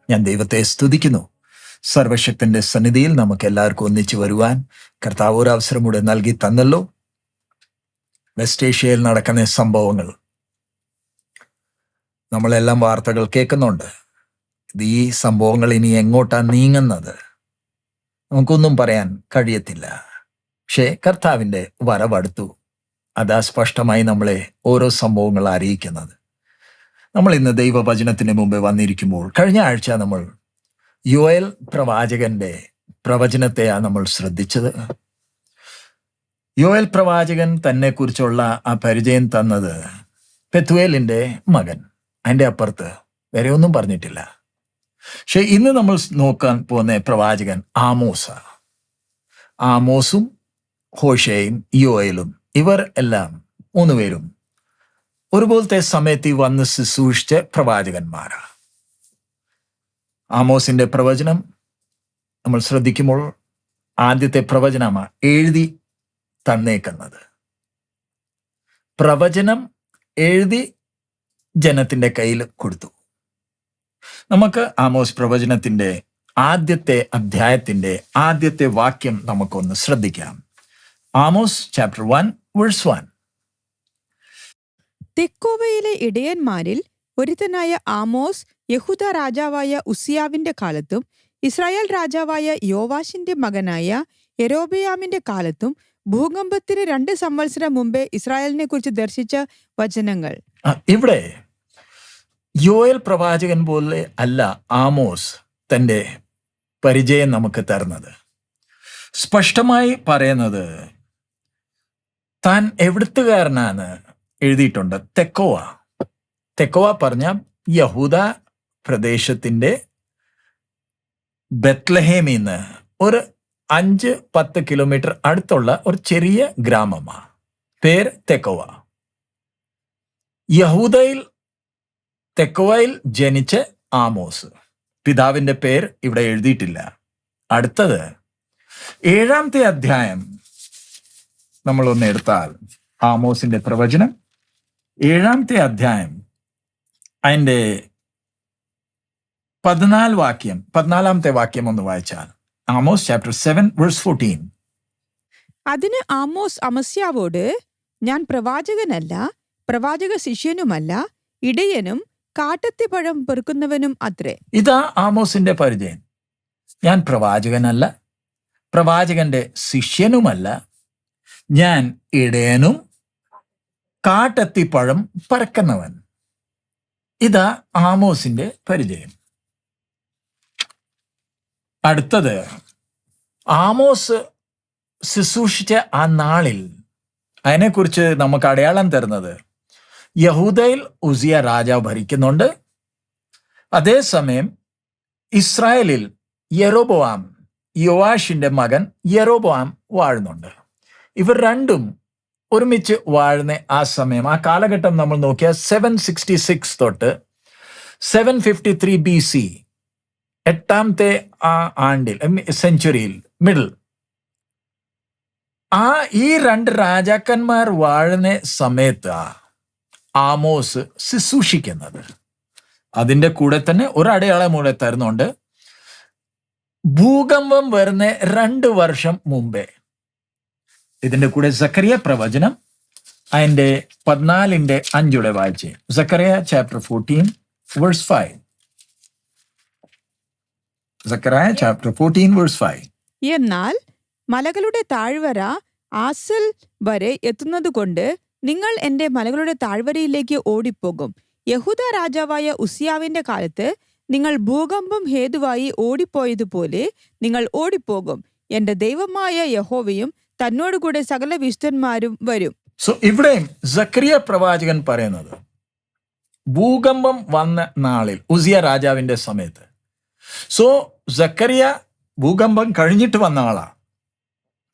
ഞാൻ ദൈവത്തെ സ്തുതിക്കുന്നു. സർവശക്തന്റെ സന്നിധിയിൽ നമുക്ക് എല്ലാവർക്കും ഒന്നിച്ചു വരുവാൻ കർത്താവ് ഒരു അവസരം കൂടെ നൽകി തന്നല്ലോ. വെസ്റ്റ് ഏഷ്യയിൽ നടക്കുന്ന സംഭവങ്ങൾ നമ്മളെല്ലാം വാർത്തകൾ കേൾക്കുന്നുണ്ട്. ഈ സംഭവങ്ങൾ ഇനി എങ്ങോട്ടാണ് നീങ്ങുന്നത് നമുക്കൊന്നും പറയാൻ കഴിയത്തില്ല. പക്ഷേ കർത്താവിൻ്റെ വരവടുത്തു. അതാ സ്പഷ്ടമായി നമ്മളെ ഓരോ സംഭവങ്ങൾ അറിയിക്കുന്നത്. നമ്മൾ ഇന്ന് ദൈവവചനത്തിന് മുമ്പ് വന്നിരിക്കുമ്പോൾ കഴിഞ്ഞ ആഴ്ച നമ്മൾ യോയേൽ പ്രവാചകന്റെ പ്രവചനത്തെയാണ് നമ്മൾ ശ്രദ്ധിച്ചത്. യോയേൽ പ്രവാചകൻ തന്നെ കുറിച്ചുള്ള ആ പരിചയം തന്നത് പെത്തുവേലിന്റെ മകൻ, അതിൻ്റെ അപ്പുറത്ത് വേറെ ഒന്നും പറഞ്ഞിട്ടില്ല. പക്ഷെ ഇന്ന് നമ്മൾ നോക്കാൻ പോകുന്ന പ്രവാചകൻ ആമോസും ഹോഷേയും യോയേലും ഇവർ എല്ലാം മൂന്നുപേരും ഒരുപോലത്തെ സമയത്ത് വന്ന് ശുശ്രൂഷിച്ച പ്രവാചകന്മാരാണ്. ആമോസിന്റെ പ്രവചനം നമ്മൾ ശ്രദ്ധിക്കുമ്പോൾ ആദ്യത്തെ പ്രവചനമാണ് എഴുതി തന്നേക്കുന്നത്. പ്രവചനം എഴുതി ജനത്തിന്റെ കയ്യിൽ കൊടുത്തു. നമുക്ക് ആമോസ് പ്രവചനത്തിന്റെ ആദ്യത്തെ അധ്യായത്തിന്റെ ആദ്യത്തെ വാക്യം നമുക്കൊന്ന് ശ്രദ്ധിക്കാം. Amos chapter 1 verse 1. തെക്കോവയിലെ ഇടയന്മാരിൽ ഒരുത്തനായ ആമോസ് യഹൂദ രാജാവായ ഉസിയാവിന്റെ കാലത്തും ഇസ്രായേൽ രാജാവായ യോവാശിന്റെ മകനായ യെരോബെയാമിന്റെ കാലത്തും ഭൂകമ്പത്തിന് 2 സംവത്സരം മുമ്പേ ഇസ്രായേലിനെ കുറിച്ച് ദർശിച്ച വചനങ്ങൾ. ഇവിടെ യോയേൽ പ്രവാചകൻ പോലെ അല്ല ആമോസ് തന്റെ പരിചയം നമുക്ക് തരുന്നത്. സ്പഷ്ടമായി പറയുന്നത് താൻ എവിടുത്തുകാരനാണ് എഴുതിയിട്ടുണ്ട്. തെക്കോവ പറഞ്ഞ യഹൂദ പ്രദേശത്തിന്റെ ബെത്ലഹേമിൽ നിന്ന് ഒരു 5-10 കിലോമീറ്റർ അടുത്തുള്ള ഒരു ചെറിയ ഗ്രാമമാണ്. പേര് തെക്കോവ. യഹൂദയിൽ തെക്കോവയിൽ ജനിച്ച ആമോസ്. പിതാവിന്റെ പേര് ഇവിടെ എഴുതിയിട്ടില്ല. അടുത്തത് 7-ാമത്തെ അധ്യായം നമ്മളൊന്ന് എടുത്താൽ ആമോസിന്റെ പ്രവചനം 7-ാമത്തെ അധ്യായം അതിൻ്റെ 14-ാമത്തെ വാക്യം ഒന്ന് വായിച്ചാൽ ആമോസ് ചാപ്റ്റർ 7 വേഴ്സ് 14. അതിന് ആമോസ് അമസ്യാവോട്, ഞാൻ പ്രവാചകനല്ല, പ്രവാചക ശിഷ്യനുമല്ല, ഇടയനും കാട്ടത്തിപ്പഴം പെറുക്കുന്നവനും അത്രേ. ഇതാ ആമോസിന്റെ പരിചയം. ഞാൻ പ്രവാചകനല്ല, പ്രവാചകന്റെ ശിഷ്യനുമല്ല, ഞാൻ ഇടയനും കാട്ടത്തിപ്പഴം പറക്കുന്നവൻ. ഇതാ ആമോസിന്റെ പരിചയം. അടുത്തത് ആമോസ് ശുശ്രൂഷിച്ച ആ നാളിൽ അതിനെക്കുറിച്ച് നമുക്ക് അടയാളം തരുന്നത് യഹൂദയിൽ ഉസിയ രാജാവ് ഭരിക്കുന്നുണ്ട്. അതേസമയം ഇസ്രായേലിൽ യെരോബോആം, യോവാഷിന്റെ മകൻ യെരോബോആം വാഴുന്നുണ്ട്. ഇവർ രണ്ടും ഒരുമിച്ച് വാഴുന്ന ആ സമയം, ആ കാലഘട്ടം നമ്മൾ നോക്കിയാൽ 766 തൊട്ട് 753 BC, 8ാമത്തെ ആ ആണ്ടിൽ സെഞ്ചുറിയിൽ മിഡിൽ ഈ 2 രാജാക്കന്മാർ വാഴുന്ന സമയത്ത് ആമോസ് ശുശ്രൂഷിക്കുന്നത്. അതിൻ്റെ കൂടെ തന്നെ ഒരു അടയാളം കൂടെ തരുന്നുണ്ട്. ഭൂകമ്പം വരുന്ന 2 വർഷം മുമ്പേ ഇതിന്റെ കൂടെ സക്കറിയ പ്രവചനം അതിന്റെ 14:5 വായിച്ചേ. സക്കറിയ ചാപ്റ്റർ 14 വേഴ്സ് 5. സക്കറിയ ചാപ്റ്റർ 14 വേഴ്സ് 5. എന്നാൽ മലകളുടെ താഴ്വര ആസൽ വരെ എത്തുന്നതുകൊണ്ട് നിങ്ങൾ എന്റെ മലകളുടെ താഴ്വരയിലേക്ക് ഓടിപ്പോകും. യഹൂദ രാജാവായ ഉസിയാവിന്റെ കാലത്ത് നിങ്ങൾ ഭൂകമ്പം ഹേതുവായി ഓടിപ്പോയതുപോലെ നിങ്ങൾ ഓടിപ്പോകും. എന്റെ ദൈവമായ യഹോവയും തന്നോടുകൂടെ സകല വിശുദ്ധന്മാരും വരും. സോ ഇവിടെയും സക്കറിയ പ്രവാചകൻ പറയുന്നത് ഭൂകമ്പം വന്ന നാളിൽ ഉസിയ രാജാവിന്റെ സമയത്ത്. സോ സക്കറിയ ഭൂകമ്പം കഴിഞ്ഞിട്ട് വന്ന ആളാ,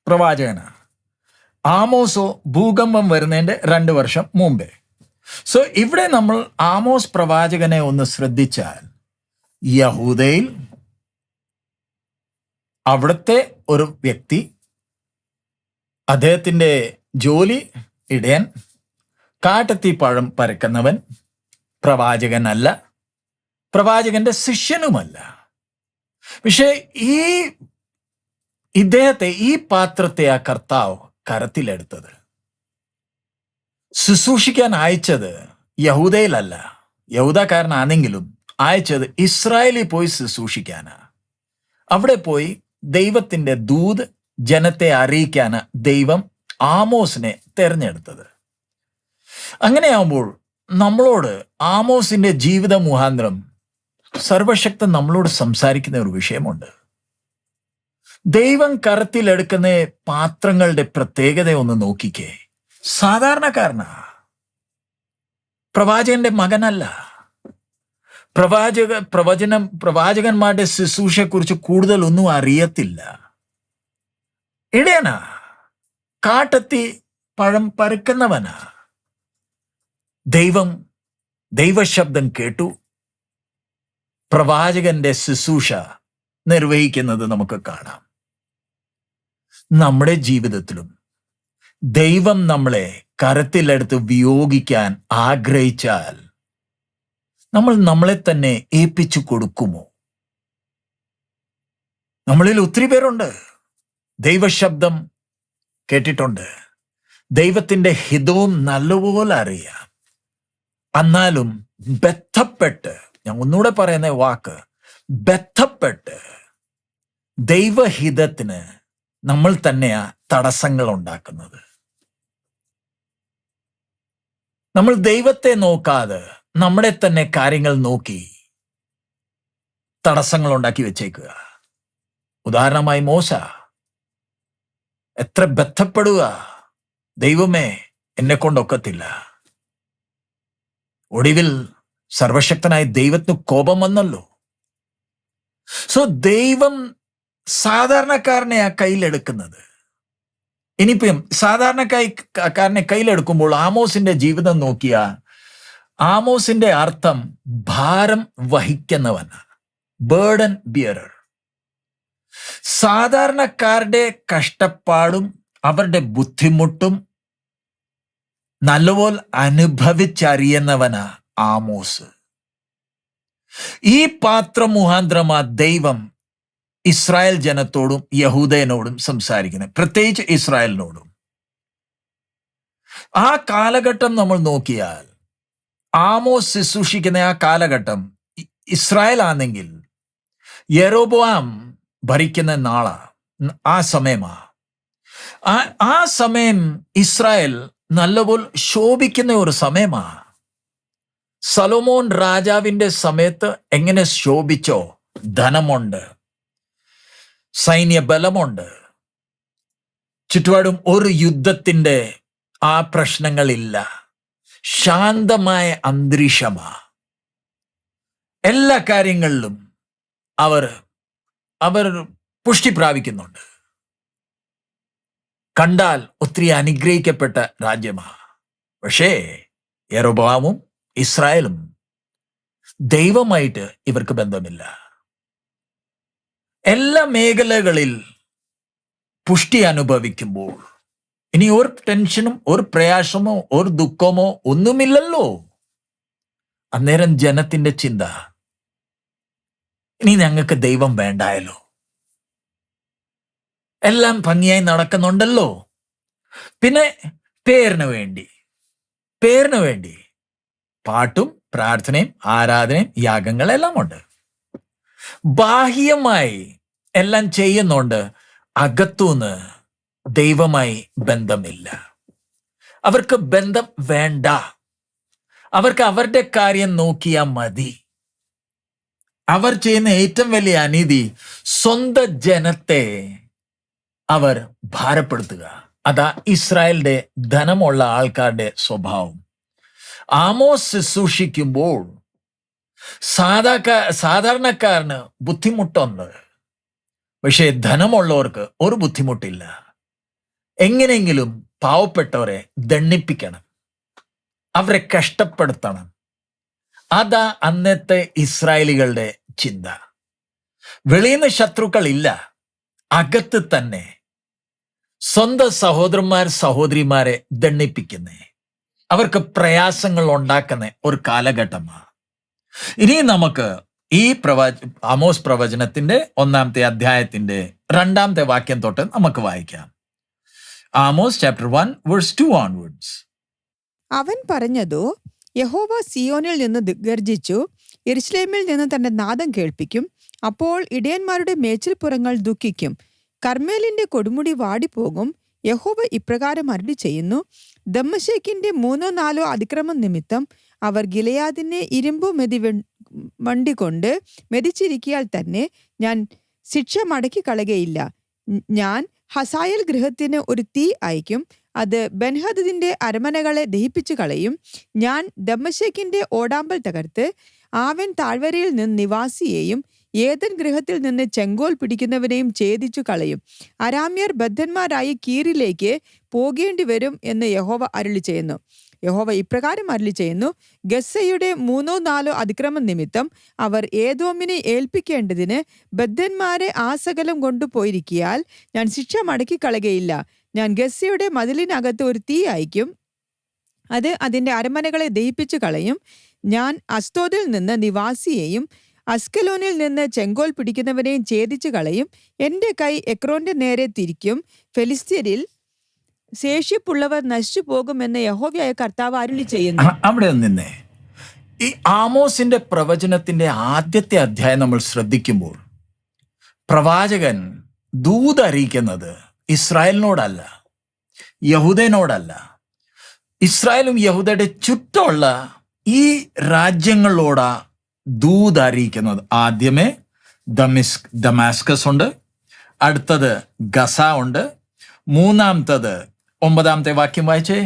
പ്രവാചകനാ. ആമോസോ ഭൂകമ്പം വരുന്നതിന്റെ 2 വർഷം മുമ്പേ. സോ ഇവിടെ നമ്മൾ ആമോസ് പ്രവാചകനെ ഒന്ന് ശ്രദ്ധിച്ചാൽ യഹൂദയിൽ അവിടുത്തെ ഒരു വ്യക്തി, അദ്ദേഹത്തിൻ്റെ ജോലി ഇടയൻ, കാട്ടത്തി പഴം പരക്കുന്നവൻ, പ്രവാചകനല്ല, പ്രവാചകന്റെ ശിഷ്യനുമല്ല. പക്ഷേ ഇദ്ദേഹത്തെ, ഈ പാത്രത്തെ ആ കർത്താവ് കരത്തിലെടുത്തത്, ശുശ്രൂഷിക്കാൻ അയച്ചത് യഹൂദയിലല്ല, യഹൂദക്കാരനാണെങ്കിലും അയച്ചത് ഇസ്രായേലിൽ പോയി ശുശ്രൂഷിക്കാനാ. അവിടെ പോയി ദൈവത്തിന്റെ ദൂത് ജനത്തെ അറിയിക്കാന് ദൈവം ആമോസിനെ തെരഞ്ഞെടുത്തത്. അങ്ങനെയാവുമ്പോൾ നമ്മളോട് ആമോസിന്റെ ജീവിത മുഖാന്തരം സർവശക്തൻ നമ്മളോട് സംസാരിക്കുന്ന ഒരു വിഷയമുണ്ട്. ദൈവം കരത്തിലെടുക്കുന്ന പാത്രങ്ങളുടെ പ്രത്യേകത ഒന്ന് നോക്കിക്കേ. സാധാരണക്കാരനാ, പ്രവാചകന്റെ മകനല്ല. പ്രവാചകന്മാരുടെ ശുശ്രൂഷയെക്കുറിച്ച് കൂടുതലൊന്നും അറിയത്തില്ല. ഇടയനാ, കാട്ടെത്തി പഴം പറിക്കുന്നവനാ. ദൈവശബ്ദം കേട്ടു പ്രവാചകന്റെ ശുശ്രൂഷ നിർവഹിക്കുന്നത് നമുക്ക് കാണാം. നമ്മുടെ ജീവിതത്തിലും ദൈവം നമ്മളെ കരത്തിലെടുത്ത് വിയോഗിക്കാൻ ആഗ്രഹിച്ചാൽ നമ്മൾ നമ്മളെ തന്നെ ഏൽപ്പിച്ചു കൊടുക്കുമോ? നമ്മളിൽ ഒത്തിരി പേരുണ്ട് ദൈവശബ്ദം കേട്ടിട്ടുണ്ട്, ദൈവത്തിന്റെ ഹിതവും നല്ലപോലെ അറിയാം. എന്നാലും ബന്ധപ്പെട്ട്, ഞാൻ ഒന്നുകൂടെ പറയുന്ന വാക്ക്, ബന്ധപ്പെട്ട് ദൈവഹിതത്തിന് നമ്മൾ തന്നെയാ തടസ്സങ്ങൾ ഉണ്ടാക്കുന്നത്. നമ്മൾ ദൈവത്തെ നോക്കാതെ നമ്മുടെ തന്നെ കാര്യങ്ങൾ നോക്കി തടസ്സങ്ങൾ ഉണ്ടാക്കി വെച്ചേക്കുക. ഉദാഹരണമായി മോശ എത്ര ബന്ധപ്പെടുക, ദൈവമേ എന്നെ കൊണ്ടൊക്കത്തില്ല. ഒടുവിൽ സർവശക്തനായ ദൈവത്തിന് കോപം വന്നല്ലോ. സോ ദൈവം സാധാരണക്കാരനെ ആ കയ്യിലെടുക്കുന്നത്. ഇനിയിപ്പം സാധാരണക്കാരനെ കയ്യിലെടുക്കുമ്പോൾ ആമോസിന്റെ ജീവിതം നോക്കിയ, ആമോസിന്റെ അർത്ഥം ഭാരം വഹിക്കുന്നവനാണ്, ബേർഡൻ ബിയറർ. സാധാരണക്കാരുടെ കഷ്ടപ്പാടും അവരുടെ ബുദ്ധിമുട്ടും നല്ലപോലെ അനുഭവിച്ചറിയുന്നവനാ ആമോസ്. ഈ പാത്രം മുഖാന്തരമാ ദൈവം ഇസ്രായേൽ ജനത്തോടും യഹൂദനോടും സംസാരിക്കുന്നത്, പ്രത്യേകിച്ച് ഇസ്രായേലിനോടും. ആ കാലഘട്ടം നമ്മൾ നോക്കിയാൽ, ആമോസ് ശുശ്രൂഷിക്കുന്ന ആ കാലഘട്ടം ഇസ്രായേൽ ആണെങ്കിൽ യെരോബോവാം ഭരിക്കുന്ന നാളാ, ആ സമയമാ. ആ സമയം ഇസ്രായേൽ നല്ലപോലെ ശോഭിക്കുന്ന ഒരു സമയമാ. സലോമോൻ രാജാവിന്റെ സമയത്ത് എങ്ങനെ ശോഭിച്ചോ, ധനമുണ്ട്, സൈന്യബലമുണ്ട്, ചുറ്റുപാടും ഒരു യുദ്ധത്തിന്റെ ആ പ്രശ്നങ്ങളില്ല, ശാന്തമായ അന്തരീക്ഷമാ. എല്ലാ കാര്യങ്ങളിലും അവർ പുഷ്ടി പ്രാപിക്കുന്നുണ്ട്. കണ്ടാൽ ഒത്തിരി അനുഗ്രഹിക്കപ്പെട്ട രാജ്യമാ. പക്ഷേ യെരോബോവാമും ഇസ്രായേലും ദൈവമായിട്ട് ഇവർക്ക് ബന്ധമില്ല. എല്ലാ മേഖലകളിൽ പുഷ്ടി അനുഭവിക്കുമ്പോൾ ഇനി ഒരു ടെൻഷനും ഒരു പ്രയാസമോ ഒരു ദുഃഖമോ ഒന്നുമില്ലല്ലോ. അന്നേരം ജനത്തിന്റെ ചിന്ത, ഇനി ഞങ്ങൾക്ക് ദൈവം വേണ്ടായല്ലോ, എല്ലാം ഭംഗിയായി നടക്കുന്നുണ്ടല്ലോ. പിന്നെ പേരിന് വേണ്ടി പാട്ടും പ്രാർത്ഥനയും ആരാധനയും യാഗങ്ങളെല്ലാം ഉണ്ട്. ബാഹ്യമായി എല്ലാം ചെയ്യുന്നുണ്ട്, അകത്തുനിന്ന് ദൈവമായി ബന്ധമില്ല. അവർക്ക് ബന്ധം വേണ്ട. അവർക്ക് അവരുടെ കാര്യം നോക്കിയാൽ മതി. അവർ ചെയ്യുന്ന ഏറ്റവും വലിയ അനീതി സ്വന്തം ജനത്തെ അവർ ഭാരപ്പെടുത്തുക. അതാ ഇസ്രായേലിന്റെ ധനമുള്ള ആൾക്കാരുടെ സ്വഭാവം. ആമോസ് ശുശ്രൂഷിക്കുമ്പോൾ സാധാരണക്കാരന് ബുദ്ധിമുട്ടുണ്ട്, പക്ഷേ ധനമുള്ളവർക്ക് ഒരു ബുദ്ധിമുട്ടില്ല. എങ്ങനെയെങ്കിലും പാവപ്പെട്ടവരെ ദണ്ഡിപ്പിക്കണം, അവരെ കഷ്ടപ്പെടുത്തണം. അതാ അന്നത്തെ ഇസ്രായേലികളുടെ ചിന്ത. വെളിയിൽ നിന്ന് ശത്രുക്കളില്ല, അകത്ത് തന്നെ സ്വന്തം സഹോദരിമാരെ ദണ്ഡിപ്പിക്കുന്നേ, അവർക്ക് പ്രയാസങ്ങൾ ഉണ്ടാക്കുന്ന ഒരു കാലഘട്ടമാണ്. ഇനി നമുക്ക് ഈ ആമോസ് പ്രവചനത്തിന്റെ 1-ാമത്തെ അധ്യായത്തിന്റെ 2-ാമത്തെ വാക്യം തൊട്ട് നമുക്ക് വായിക്കാം. Amos chapter 1 verse 2 onwards. അവൻ പറഞ്ഞതോ, യഹോവ സിയോനിൽ നിന്ന് ഗർജിച്ചു, യെരുശലേമിൽ നിന്ന് തന്റെ നാദം കേൾപ്പിക്കും. അപ്പോൾ ഇടയന്മാരുടെ മേച്ചിൽപ്പുറങ്ങൾ ദുഃഖിക്കും, കർമ്മേലിന്റെ കൊടുമുടി വാടിപ്പോകും. യഹോവ ഇപ്രകാരം അരുളി ചെയ്യുന്നു, ദമ്മശേക്കിന്റെ 3-4 അതിക്രമം നിമിത്തം അവർ ഗിലെയാദിനെ ഇരുമ്പു വണ്ടികൊണ്ട് മെതിച്ചിരിക്കിയാൽ തന്നെ ഞാൻ ശിക്ഷ മടക്കി കളകയില്ല. ഞാൻ ഹസായൽ ഗൃഹത്തിന് ഒരു തീ അയക്കും, അത് ബെൻഹദദിന്റെ അരമനകളെ ദഹിപ്പിച്ചു കളയും. ഞാൻ ദമ്മശേക്കിന്റെ ഓടാമ്പൽ തകർത്ത് ആവൻ താഴ്വരയിൽ നിന്ന് നിവാസിയെയും ഏദൻ ഗൃഹത്തിൽ നിന്ന് ചെങ്കോൽ പിടിക്കുന്നവനെയും ഛേദിച്ചു കളയും. അരാമ്യർ ബദ്ധന്മാരായി കീറിലേക്ക് പോകേണ്ടി വരും എന്ന് യഹോവ അരുളി ചെയ്യുന്നു. യഹോവ ഇപ്രകാരം അരുളി ചെയ്യുന്നു, ഗസ്സയുടെ 3-4 അതിക്രമം നിമിത്തം അവർ ഏദോമിനെ ഏൽപ്പിക്കേണ്ടതിന് ബദ്ധന്മാരെ ആ സകലം കൊണ്ടുപോയിരിക്കിയാൽ ഞാൻ ശിക്ഷ മടക്കി കളകയില്ല. ഞാൻ ഗസ്സയുടെ മതിലിനകത്ത് ഒരു തീ അയക്കും, അത് അതിന്റെ അരമനകളെ ദഹിപ്പിച്ചു കളയും. ഞാൻ അസ്തോദിൽ നിന്ന് നിവാസിയെയും അസ്കലോനിൽ നിന്ന് ചെങ്കോൽ പിടിക്കുന്നവനെയും ഛേദിച്ചു കളയും. എന്റെ കൈ എക്രോന്റെ നേരെ തിരിക്കും, ഫെലിസ്ത്യരിൽ ശേഷിപ്പുള്ളവർ നശിച്ചു പോകുമെന്ന് യഹോവയായ കർത്താവ് അരുളി ചെയ്യുന്നു. അവിടെ നിന്നേ ഈ ആമോസിന്റെ പ്രവചനത്തിന്റെ ആദ്യത്തെ അധ്യായം നമ്മൾ ശ്രദ്ധിക്കുമ്പോൾ പ്രവാചകൻ ദൂതറിയിക്കുന്നത് ഇസ്രായേലിനോടല്ല, യഹൂദനോടല്ല. ഇസ്രായേലും യഹൂദയുടെ ചുറ്റുമുള്ള ഈ രാജ്യങ്ങളോടാ ദൂതറിയിക്കുന്നത്. ആദ്യമേ ദമാസ്കസ് ഉണ്ട്, അടുത്തത് ഗസ ഉണ്ട്, 3-ാമത്തത് 9-ാമത്തെ വാക്യം വായിച്ചേ.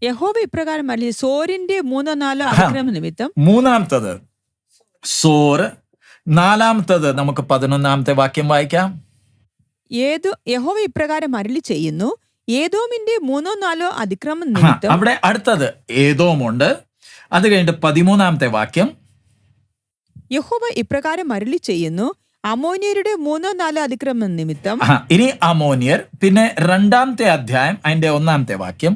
യഹോവ ഇപ്രകാരം അരുളി, സോരിന്റെ 3-4 അതിക്രമ നിമിത്തം. 3-ാമത്തത് സോറ്, 4-ാമത്തത് നമുക്ക് 11-ാമത്തെ വാക്യം വായിക്കാം. യഹോവ ഇപ്രകാരം അരുളി ചെയ്യുന്നു, ഏദോമിന്റെ 3-4 അതിക്രമം നിമിത്തം. അവിടെ അടുത്തത് ഏദോമുണ്ട്. അത് കഴിഞ്ഞിട്ട് 13-ാമത്തെ വാക്യം, യഹോവ ഇപ്രകാരം അരുളി ചെയ്യുന്നു, അമോന്യരുടെ 3-4 അതിക്രമം നിമിത്തം. ഇനി അമോന്യർ. പിന്നെ 2-ാമത്തെ അധ്യായം അതിന്റെ 1-ാമത്തെ വാക്യം,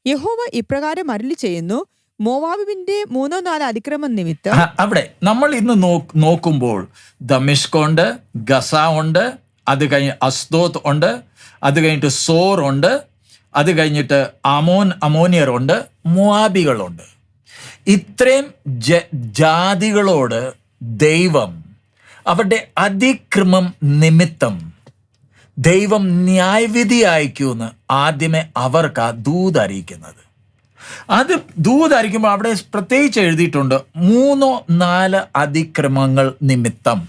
യഹോവ ഇപ്രകാരം അരുളി ചെയ്യുന്നു, മോവാബിന്റെ 3-4 അതിക്രമം നിമിത്തം. അവിടെ നമ്മൾ ഇന്ന് നോക്കുമ്പോൾ ദമിഷ്ക് ഉണ്ട്, ഗസ ഉണ്ട്, അത് കഴിഞ്ഞ് അസ്തോത്ത് ഉണ്ട്, അത് കഴിഞ്ഞിട്ട് സോർ ഉണ്ട്, അത് കഴിഞ്ഞിട്ട് അമോനിയർ ഉണ്ട്, മോവാബികളുണ്ട്. ഇത്രയും ജാതികളോട് ദൈവം അവരുടെ അതിക്രമം നിമിത്തം ദൈവം ന്യായവിധി അയക്കുമെന്ന് ആദ്യമേ അവർക്ക് ആ ദൂതറിയിക്കുന്നത്. അത് ദൂതറിയിക്കുമ്പോൾ അവിടെ പ്രത്യേകിച്ച് എഴുതിയിട്ടുണ്ട് 3-4 അതിക്രമങ്ങൾ നിമിത്തം.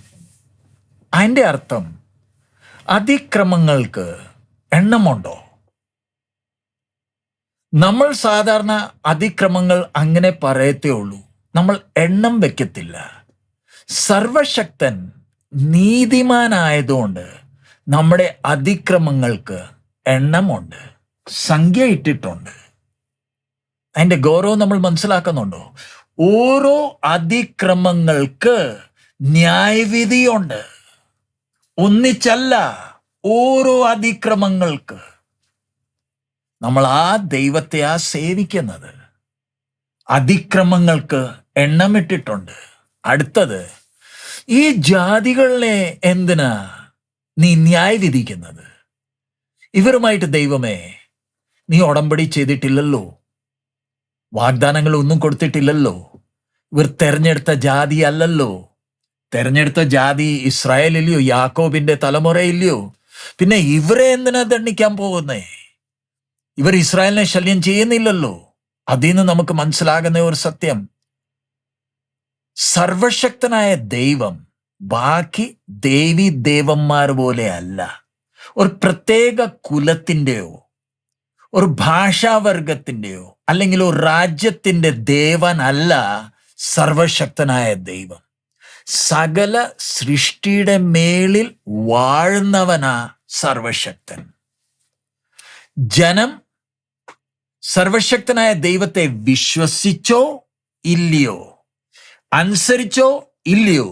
അതിൻ്റെ അർത്ഥം അതിക്രമങ്ങൾക്ക് എണ്ണമുണ്ടോ? നമ്മൾ സാധാരണ അതിക്രമങ്ങൾ അങ്ങനെ പറയത്തേ ഉള്ളൂ, നമ്മൾ എണ്ണം വെക്കത്തില്ല. സർവശക്തൻ നീതിമാനായതുകൊണ്ട് നമ്മുടെ അതിക്രമങ്ങൾക്ക് എണ്ണമുണ്ട്, സംഖ്യ ഇട്ടിട്ടുണ്ട്. അതിന്റെ ഗൗരവം നമ്മൾ മനസ്സിലാക്കുന്നുണ്ടോ? ഓരോ അതിക്രമങ്ങൾക്ക് ന്യായവിധിയുണ്ട്, ഒന്നിച്ചല്ല, ഓരോ അതിക്രമങ്ങൾക്ക്. നമ്മൾ ആ ദൈവത്തെ സേവിക്കുന്നത്. അതിക്രമങ്ങൾക്ക് എണ്ണമിട്ടിട്ടുണ്ട്. അടുത്തത്, ഈ ജാതികളെ എന്തിനാ നീ ന്യായവിധിക്കുന്നത്? ഇവരുമായിട്ട് ദൈവമേ നീ ഉടമ്പടി ചെയ്തിട്ടില്ലല്ലോ, വാഗ്ദാനങ്ങൾ ഒന്നും കൊടുത്തിട്ടില്ലല്ലോ, ഇവർ തെരഞ്ഞെടുത്ത ജാതി അല്ലല്ലോ. തെരഞ്ഞെടുത്ത ജാതി ഇസ്രായേലില്ലയോ, യാക്കോബിന്റെ തലമുറയില്ലയോ? പിന്നെ ഇവരെ എന്തിനാ ദണ്ഡിക്കാൻ പോകുന്നേ? ഇവർ ഇസ്രായേലിനെ ശല്യം ചെയ്യുന്നില്ലല്ലോ. അതിൽ നിന്ന് നമുക്ക് മനസ്സിലാകുന്ന ഒരു സത്യം, സർവശക്തനായ ദൈവം ബാക്കി ദേവി ദേവന്മാർ പോലെ അല്ല. ഒരു പ്രത്യേക കുലത്തിൻ്റെയോ ഒരു ഭാഷാവർഗത്തിൻ്റെയോ അല്ലെങ്കിൽ ഒരു രാജ്യത്തിൻ്റെ ദേവനല്ല സർവശക്തനായ ദൈവം. സകല സൃഷ്ടിയുടെ മേളിൽ വാഴുന്നവനാ സർവശക്തൻ. ജനം സർവശക്തനായ ദൈവത്തെ വിശ്വസിച്ചോ ഇല്ലയോ, അനുസരിച്ചോ ഇല്ലയോ,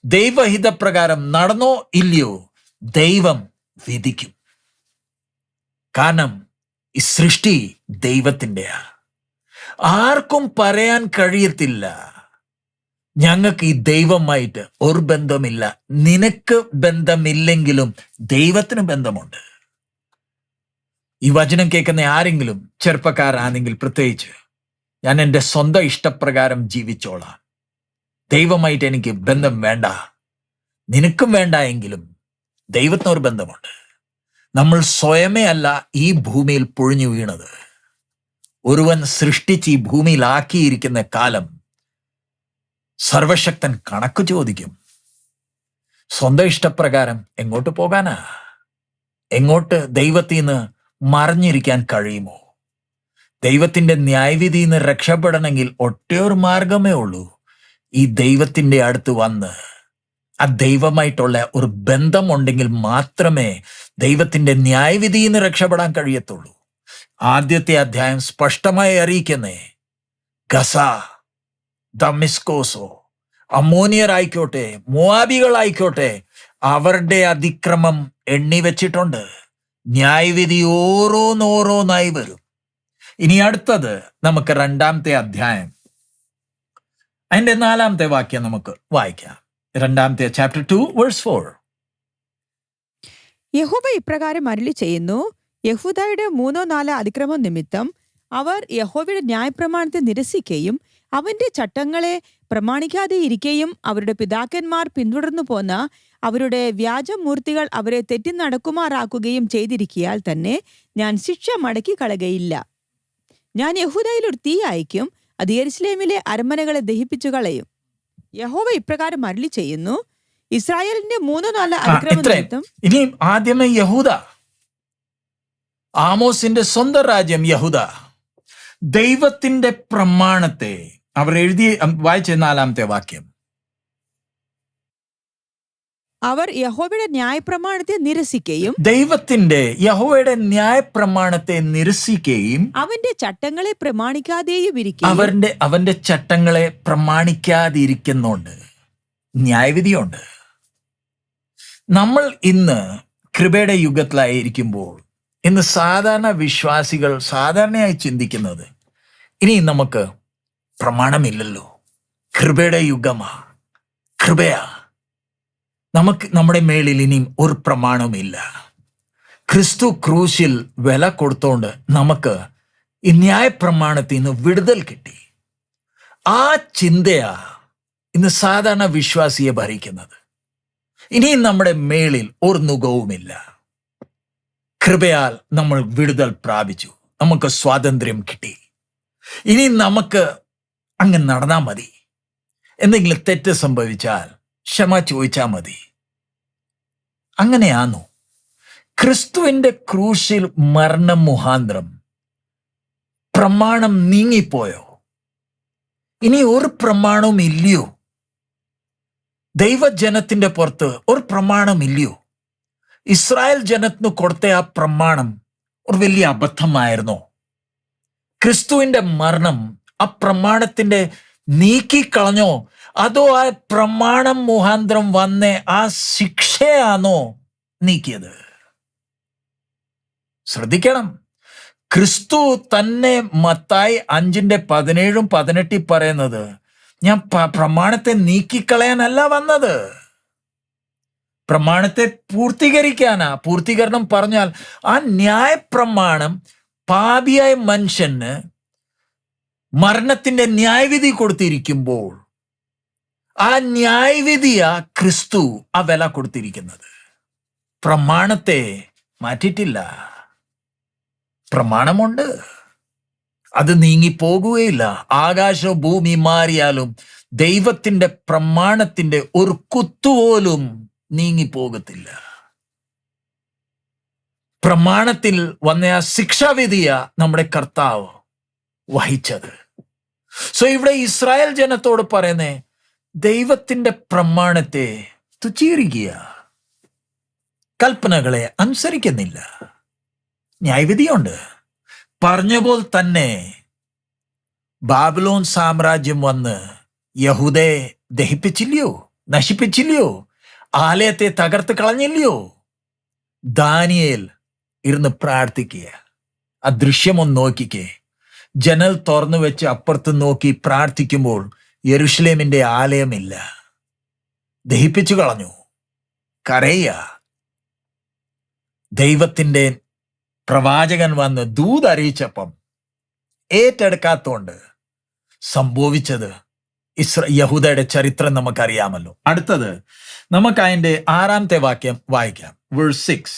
ദൈവഹിതപ്രകാരം നടന്നോ ഇല്ലയോ, ദൈവം വിധിക്കും. കാരണം ഈ സൃഷ്ടി ദൈവത്തിൻ്റെയാ. ആർക്കും പറയാൻ കഴിയത്തില്ല ഞങ്ങൾക്ക് ഈ ദൈവമായിട്ട് ഒരു ബന്ധമില്ല. നിനക്ക് ബന്ധമില്ലെങ്കിലും ദൈവത്തിന് ബന്ധമുണ്ട്. ഈ വചനം കേൾക്കുന്ന ആരെങ്കിലും ചെറുപ്പക്കാരാണെങ്കിൽ പ്രത്യേകിച്ച്, ഞാൻ എൻ്റെ സ്വന്തം ഇഷ്ടപ്രകാരം ജീവിച്ചോളാം, ദൈവമായിട്ട് എനിക്ക് ബന്ധം വേണ്ട. നിനക്കും വേണ്ട എങ്കിലും ദൈവത്തിനൊരു ബന്ധമുണ്ട്. നമ്മൾ സ്വയമേ അല്ല ഈ ഭൂമിയിൽ പൊഴിഞ്ഞു വീണത്. ഒരുവൻ സൃഷ്ടിച്ച് ഈ ഭൂമിയിൽ ആക്കിയിരിക്കുന്ന കാലം സർവശക്തൻ കണക്ക് ചോദിക്കും. സ്വന്തം ഇഷ്ടപ്രകാരം എങ്ങോട്ട് പോകാനാ? എങ്ങോട്ട് ദൈവത്തിൽ നിന്ന് മറഞ്ഞിരിക്കാൻ കഴിയുമോ? ദൈവത്തിന്റെ ന്യായവിധിയിൽ നിന്ന് രക്ഷപ്പെടണമെങ്കിൽ ഒറ്റയൊരു മാർഗമേ ഉള്ളൂ. ഈ ദൈവത്തിന്റെ അടുത്ത് വന്ന് ആ ദൈവമായിട്ടുള്ള ഒരു ബന്ധമുണ്ടെങ്കിൽ മാത്രമേ ദൈവത്തിന്റെ ന്യായവിധിയിൽ നിന്ന് രക്ഷപ്പെടാൻ കഴിയത്തുള്ളൂ. ആദ്യത്തെ അധ്യായം സ്പഷ്ടമായി അറിയിക്കുന്നേ, ഗസ, ദമിസ്കോസോ, അമ്മോനിയർ ആയിക്കോട്ടെ, മോവാബികളായിക്കോട്ടെ, അവരുടെ അതിക്രമം എണ്ണി വെച്ചിട്ടുണ്ട്. ന്യായവിധി ഓരോന്നോരോന്നായി വരും. ഇനി അടുത്തത് നമുക്ക് 2-ാമത്തെ അധ്യായം, അതിന്റെ 4-ാമത്തെ വാക്യം നമുക്ക് വായിക്കാം. 2-ാമത്തെ ചാപ്റ്റർ 2 വേഴ്സ് 4. യഹോവ ഇപ്രകാരം അരുളി ചെയ്യുന്നു, യഹൂദയുടെ 3-4 അതിക്രമം നിമിത്തം അവർ യഹോവയുടെ ന്യായപ്രമാണത്തെ നിരസിക്കുകയും അവന്റെ ചട്ടങ്ങളെ പ്രമാണിക്കാതെ ഇരിക്കുകയും അവരുടെ പിതാക്കന്മാർ പിന്തുടർന്നു പോന്ന അവരുടെ വ്യാജമൂർത്തികൾ അവരെ തെറ്റി നടക്കുമാറാക്കുകയും ചെയ്തിരിക്കയാൽ തന്നെ ഞാൻ ശിക്ഷ മടക്കി കളകയില്ല. ഞാൻ യഹൂദയിൽ ഒരു തീ അയക്കും, അത് യെരുശലേമിലെ അരമനകളെ ദഹിപ്പിച്ചു കളയും. യഹോവ ഇപ്രകാരം അരുളി ചെയ്യുന്നു, ഇസ്രായേലിന്റെ 3-4 അതിക്രമ നിമിത്തം. ഇനി ആദ്യമേ യഹൂദ, ആമോസിന്റെ സ്വന്തം രാജ്യം യഹൂദ, ദൈവത്തിന്റെ പ്രമാണത്തെ അവർ എഴുതി വായിച്ച 4-ാമത്തെ വാക്യം, അവർ യഹോവയുടെ ന്യായപ്രമാണത്തെ നിരസിക്കുകയും യഹോവയുടെ ന്യായപ്രമാണത്തെ നിരസിക്കുകയും അവന്റെ ചട്ടങ്ങളെ പ്രമാണിക്കാതെയും ഇരിക്കുകയും. അവന്റെ ചട്ടങ്ങളെ പ്രമാണിക്കാതിരിക്കുന്നുണ്ട് ന്യായവിധിയുണ്ട്. നമ്മൾ ഇന്ന് കൃപയുടെ യുഗത്തിലായിരിക്കുമ്പോൾ ഇന്ന് സാധാരണ വിശ്വാസികൾ സാധാരണയായി ചിന്തിക്കുന്നത്, ഇനി നമുക്ക് പ്രമാണമില്ലല്ലോ, കൃപയുടെ യുഗമാ, കൃപയാ, നമുക്ക് നമ്മുടെ മേളിൽ ഇനിയും ഒരു പ്രമാണമില്ല. ക്രിസ്തു ക്രൂശിൽ വില കൊടുത്തോണ്ട് നമുക്ക് ഈ ന്യായപ്രമാണത്തിൽ നിന്ന് വിടുതൽ കിട്ടി. ആ ചിന്തയാ ഇന്ന് സാധാരണ വിശ്വാസിയെ ഭരിക്കുന്നത്. ഇനിയും നമ്മുടെ മേളിൽ ഒരു നുകവുമില്ല. കൃപയാൽ നമ്മൾ വിടുതൽ പ്രാപിച്ചു, നമുക്ക് സ്വാതന്ത്ര്യം കിട്ടി. ഇനി നമുക്ക് അങ്ങ് നടന്നാൽ മതി. എന്തെങ്കിലും തെറ്റ് സംഭവിച്ചാൽ ക്ഷമ ചോദിച്ചാൽ മതി. അങ്ങനെയാണോ? ക്രിസ്തുവിന്റെ ക്രൂശിൽ മരണം മുഖാന്തരം പ്രമാണം നീങ്ങിപ്പോയോ? ഇനി ഒരു പ്രമാണവും ഇല്ലയോ? ദൈവജനത്തിന്റെ പുറത്ത് ഒരു പ്രമാണം ഇല്ലയോ? ഇസ്രായേൽ ജനത്തിന് കൊടുത്ത ആ പ്രമാണം ഒരു വലിയ അബദ്ധമായിരുന്നോ? ക്രിസ്തുവിന്റെ മരണം ആ പ്രമാണത്തിന്റെ നീക്കിക്കളഞ്ഞോ? അതോ ആ പ്രമാണം മുഖാന്തരം വന്ന ആ ശിക്ഷയാണോ നീക്കിയത്? ശ്രദ്ധിക്കണം. ക്രിസ്തു തന്നെ മത്തായി 5:17-18 പറയുന്നത്, ഞാൻ പ്രമാണത്തെ നീക്കിക്കളയാനല്ല വന്നത്, പ്രമാണത്തെ പൂർത്തീകരിക്കാനാ. പൂർത്തീകരണം പറഞ്ഞാൽ ആ ന്യായപ്രമാണം പാപിയായ മനുഷ്യന് മരണത്തിന്റെ ന്യായവിധി കൊടുത്തിരിക്കുമ്പോൾ ആ ന്യായവിധിയാ ക്രിസ്തു ആ വില കൊടുത്തിരിക്കുന്നത്. പ്രമാണത്തെ മാറ്റിയിട്ടില്ല. പ്രമാണമുണ്ട്, അത് നീങ്ങിപ്പോകുകയില്ല. ആകാശവും ഭൂമി മാറിയാലും ദൈവത്തിന്റെ പ്രമാണത്തിന്റെ ഒരു കുത്തുപോലും നീങ്ങിപ്പോകത്തില്ല. പ്രമാണത്തിൽ വന്ന ആ ശിക്ഷാവിധിയാ നമ്മുടെ കർത്താവ് വഹിച്ചത്. സോ ഇവിടെ ഇസ്രായേൽ ജനത്തോട് പറയുന്നേ, ദൈവത്തിന്റെ പ്രമാണത്തെ തുച്ഛീകരിക്കുക, കൽപ്പനകളെ അനുസരിക്കുന്നില്ല, ന്യായവിധിയുണ്ട്. പറഞ്ഞ പോലെ തന്നെ ബാബിലോൺ സാമ്രാജ്യം വന്ന് യഹൂദയെ ദഹിപ്പിച്ചില്ലയോ, നശിപ്പിച്ചില്ലയോ, ആലയത്തെ തകർത്ത് കളഞ്ഞില്ലയോ? ദാനിയേൽ ഇരുന്ന് പ്രാർത്ഥിക്കുക. ആ ദൃശ്യമൊന്ന് നോക്കിക്കേ. ജനൽ തുറന്നു വെച്ച് അപ്പുറത്ത് നോക്കി പ്രാർത്ഥിക്കുമ്പോൾ യെരുശലേമിന്റെ ആലയമില്ല. ദഹിപ്പിച്ചു കളഞ്ഞു. കരയുക. ദൈവത്തിന്റെ പ്രവാചകൻ വന്ന് ദൂത് അറിയിച്ചപ്പം ഏറ്റെടുക്കാത്തോണ്ട് സംഭവിച്ചത് യഹൂദയുടെ ചരിത്രം നമുക്കറിയാമല്ലോ. അടുത്തത് നമുക്ക് അതിന്റെ 6-ാമത്തെ വാക്യം വായിക്കാം. വേഴ്സ് 6.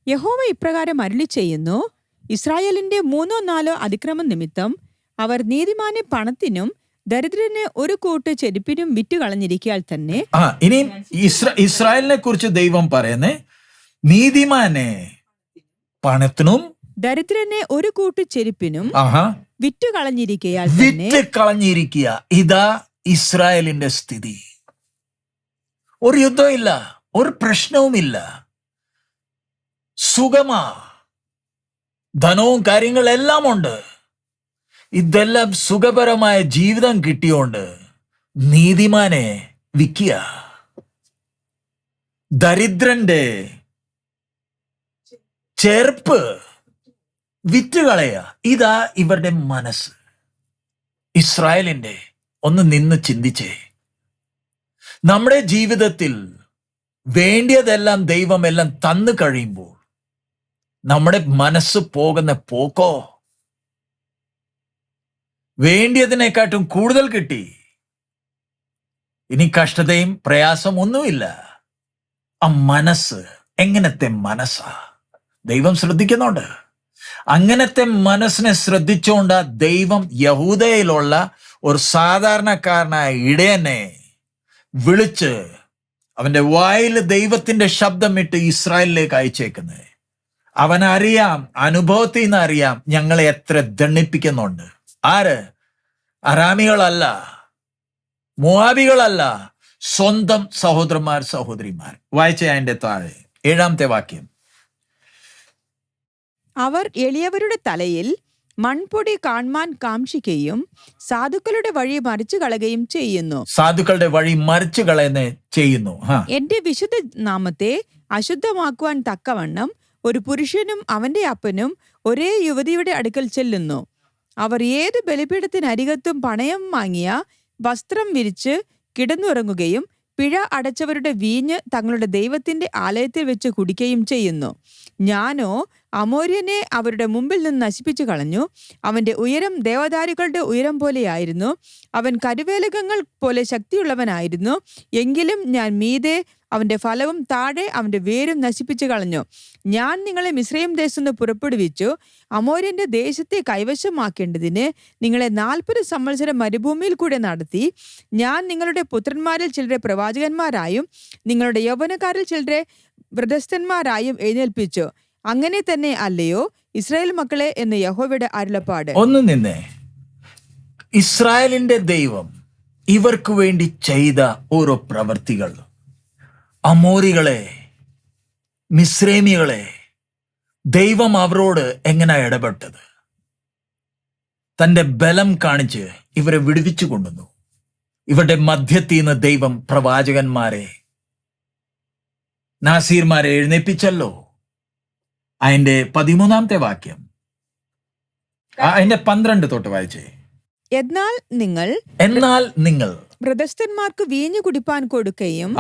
യഹോവ ഇപ്രകാരം അരുളി ചെയ്യുന്നു, ഇസ്രായേലിന്റെ 3-4 അതിക്രമം നിമിത്തം അവർ നീതിമാനെ പണത്തിനും ദരിദ്രന് ഒരു കൂട്ട് ചെരുപ്പിനും വിറ്റുകളഞ്ഞിരിക്കാൽ തന്നെ. ഇനി ഇസ്രായേലിനെ കുറിച്ച് ദൈവം പറയുന്നേ, നീതിമാനെ പണത്തിനും ദരിദ്രനെ ഒരു കൂട്ട് ചെരുപ്പിനും വിറ്റുകളഞ്ഞിരിക്കയാൽ കളഞ്ഞിരിക്കുക. ഇതാ ഇസ്രായേലിന്റെ സ്ഥിതി. ഒരു യുദ്ധമില്ല, ഒരു പ്രശ്നവുമില്ല, സുഖമാ, ധനവും കാര്യങ്ങളെല്ലാം ഉണ്ട്. ഇതെല്ലാം സുഖപരമായ ജീവിതം കിട്ടിയോണ്ട് നീതിമാനെ വിൽക്കുക, ദരിദ്രന്റെ ചെരുപ്പ് വിറ്റുകളയുക. ഇതാ ഇവരുടെ മനസ്സ്. ഇസ്രായേലിന്റെ ഒന്ന് നിന്ന് ചിന്തിച്ചേ. നമ്മുടെ ജീവിതത്തിൽ വേണ്ടിയതെല്ലാം ദൈവം എല്ലാം തന്നു കഴിയുമ്പോൾ നമ്മുടെ മനസ്സ് പോകുന്ന പോക്കോ, വേണ്ടിയതിനെക്കാട്ടും കൂടുതൽ കിട്ടി, ഇനി കഷ്ടതയും പ്രയാസം ഒന്നുമില്ല. ആ മനസ്സ് എങ്ങനത്തെ മനസ്സാ ദൈവം ശ്രദ്ധിക്കുന്നുണ്ട്. അങ്ങനത്തെ മനസ്സിനെ ശ്രദ്ധിച്ചുകൊണ്ട് ദൈവം യഹൂദയിലുള്ള ഒരു സാധാരണക്കാരനായ ഇടയനെ വിളിച്ച് അവന്റെ വായിൽ ദൈവത്തിന്റെ ശബ്ദമിട്ട് ഇസ്രായേലിലേക്ക് അയച്ചേക്കുന്നത്. അവനറിയാം, അനുഭവത്തിൽ നിന്ന് അറിയാം ഞങ്ങളെ എത്ര ദണ്ണിപ്പിക്കുന്നുണ്ട്. ആര്? അരാമികളല്ല, മോവാബികളല്ല, സ്വന്തം സഹോദരന്മാർ സഹോദരിമാർ. വായിച്ച അതിന്റെ താഴെ 7-ാമത്തെ വാക്യം. അവർ എളിയവരുടെ തലയിൽ മൺപൊടി കാണാൻ കാക്ഷിക്കുകയും സാധുക്കളുടെ വഴി മറിച്ചു കളയുകയും ചെയ്യുന്നു. സാധുക്കളുടെ വഴി മറിച്ചു കളയുന്ന ചെയ്യുന്നു. എന്റെ വിശുദ്ധ നാമത്തെ അശുദ്ധമാക്കുവാൻ തക്കവണ്ണം ഒരു പുരുഷനും അവന്റെ അപ്പനും ഒരേ യുവതിയുടെ അടുക്കൽ ചെല്ലുന്നു. അവർ ഏത് ബലിപീഠത്തിനരികത്തും പണയം വാങ്ങിയ വസ്ത്രം വിരിച്ച് കിടന്നുറങ്ങുകയും പിഴ അടച്ചവരുടെ വീഞ്ഞ് തങ്ങളുടെ ദൈവത്തിന്റെ ആലയത്തിൽ വെച്ച് കുടിക്കുകയും ചെയ്യുന്നു. ഞാനോ അമോര്യനെ അവരുടെ മുമ്പിൽ നിന്ന് നശിപ്പിച്ചു കളഞ്ഞു. അവന്റെ ഉയരം ദേവദാരുക്കളുടെ ഉയരം പോലെയായിരുന്നു. അവൻ കരുവേലകങ്ങൾ പോലെ ശക്തിയുള്ളവനായിരുന്നു. എങ്കിലും ഞാൻ മീതെ അവന്റെ ഫലവും താഴെ അവന്റെ വേരും നശിപ്പിച്ചു കളഞ്ഞു. ഞാൻ നിങ്ങളെ മിസ്രയീം ദേശത്ത് പുറപ്പെടുവിച്ചു. അമോര്യന്റെ ദേശത്തെ കൈവശമാക്കേണ്ടതിന് നിങ്ങളെ 40 സംവത്സരം മരുഭൂമിയിൽ കൂടെ നടത്തി. ഞാൻ നിങ്ങളുടെ പുത്രന്മാരിൽ ചിലരെ പ്രവാചകന്മാരായും നിങ്ങളുടെ യൗവനക്കാരിൽ ചിലരെ വ്രതസ്ഥന്മാരായും എഴുന്നേൽപ്പിച്ചു. അങ്ങനെ തന്നെ അല്ലയോ ഇസ്രായേൽ മക്കളെ എന്ന് യഹോവയുടെ അരുളപ്പാട്. ഒന്ന് നിന്നേ. ഇസ്രായേലിന്റെ ദൈവം ഇവർക്ക് വേണ്ടി ചെയ്ത ഓരോ പ്രവർത്തികൾ, അമോരികളെ, മിസ്രൈമികളെ ദൈവം അവരോട് എങ്ങനെ ഇടപെട്ടത്? തന്റെ ബലം കാണിച്ച് ഇവരെ വിടുവിച്ചു കൊണ്ടുവന്നു. ഇവരുടെ മധ്യത്തിൽ നിന്ന് ദൈവം പ്രവാചകന്മാരെ, നാസീർമാരെ എഴുന്നേൽപ്പിച്ചല്ലോ. അതിന്റെ 13-ാമത്തെ വാക്യം, അതിന്റെ 12 തൊട്ട് വായിച്ചേ. എന്നാൽ നിങ്ങൾ വ്രതസ്ഥന്മാർക്ക് വീഞ്ഞു കുടിപ്പാൻ കൊടുക്കുകയും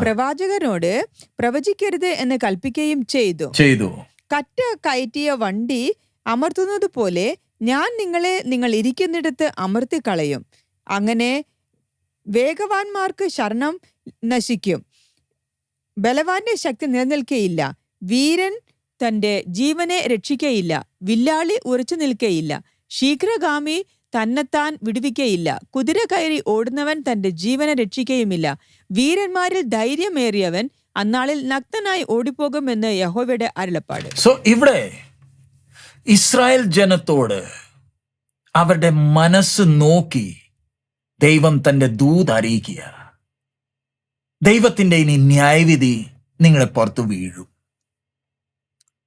പ്രവാചകനോട് പ്രവചിക്കരുത് എന്ന് കൽപ്പിക്കുകയും ചെയ്തു. കറ്റ കയറ്റിയ വണ്ടി അമർത്തുന്നത് പോലെ ഞാൻ നിങ്ങൾ ഇരിക്കുന്നിടത്ത് അമർത്തിക്കളയും. അങ്ങനെ വേഗവാന്മാർക്ക് ശരണം നശിക്കും, ബലവാന്റെ ശക്തി നിലനിൽക്കയില്ല. വീരൻ തന്റെ ജീവനെ രക്ഷിക്കയില്ല, വില്ലാളി ഉറച്ചു നിൽക്കയില്ല, ശീഘ്രഗാമി തന്നെത്താൻ വിടുവിക്കയില്ല, കുതിര കയറി ഓടുന്നവൻ തന്റെ ജീവനെ രക്ഷിക്കയുമില്ല. വീരന്മാരിൽ ധൈര്യമേറിയവൻ അന്നാളിൽ നഗ്നനായി ഓടിപ്പോകുമെന്ന് യഹോവയുടെ അരുളപ്പാട്. സോ ഇവിടെ ഇസ്രായേൽ ജനത്തോട് അവരുടെ മനസ്സ് നോക്കി ദൈവം തന്റെ ദൂത് അറിയിക്കുക. ദൈവത്തിന്റെ ഇനി ന്യായവിധി നിങ്ങളെ പുറത്തു വീഴും.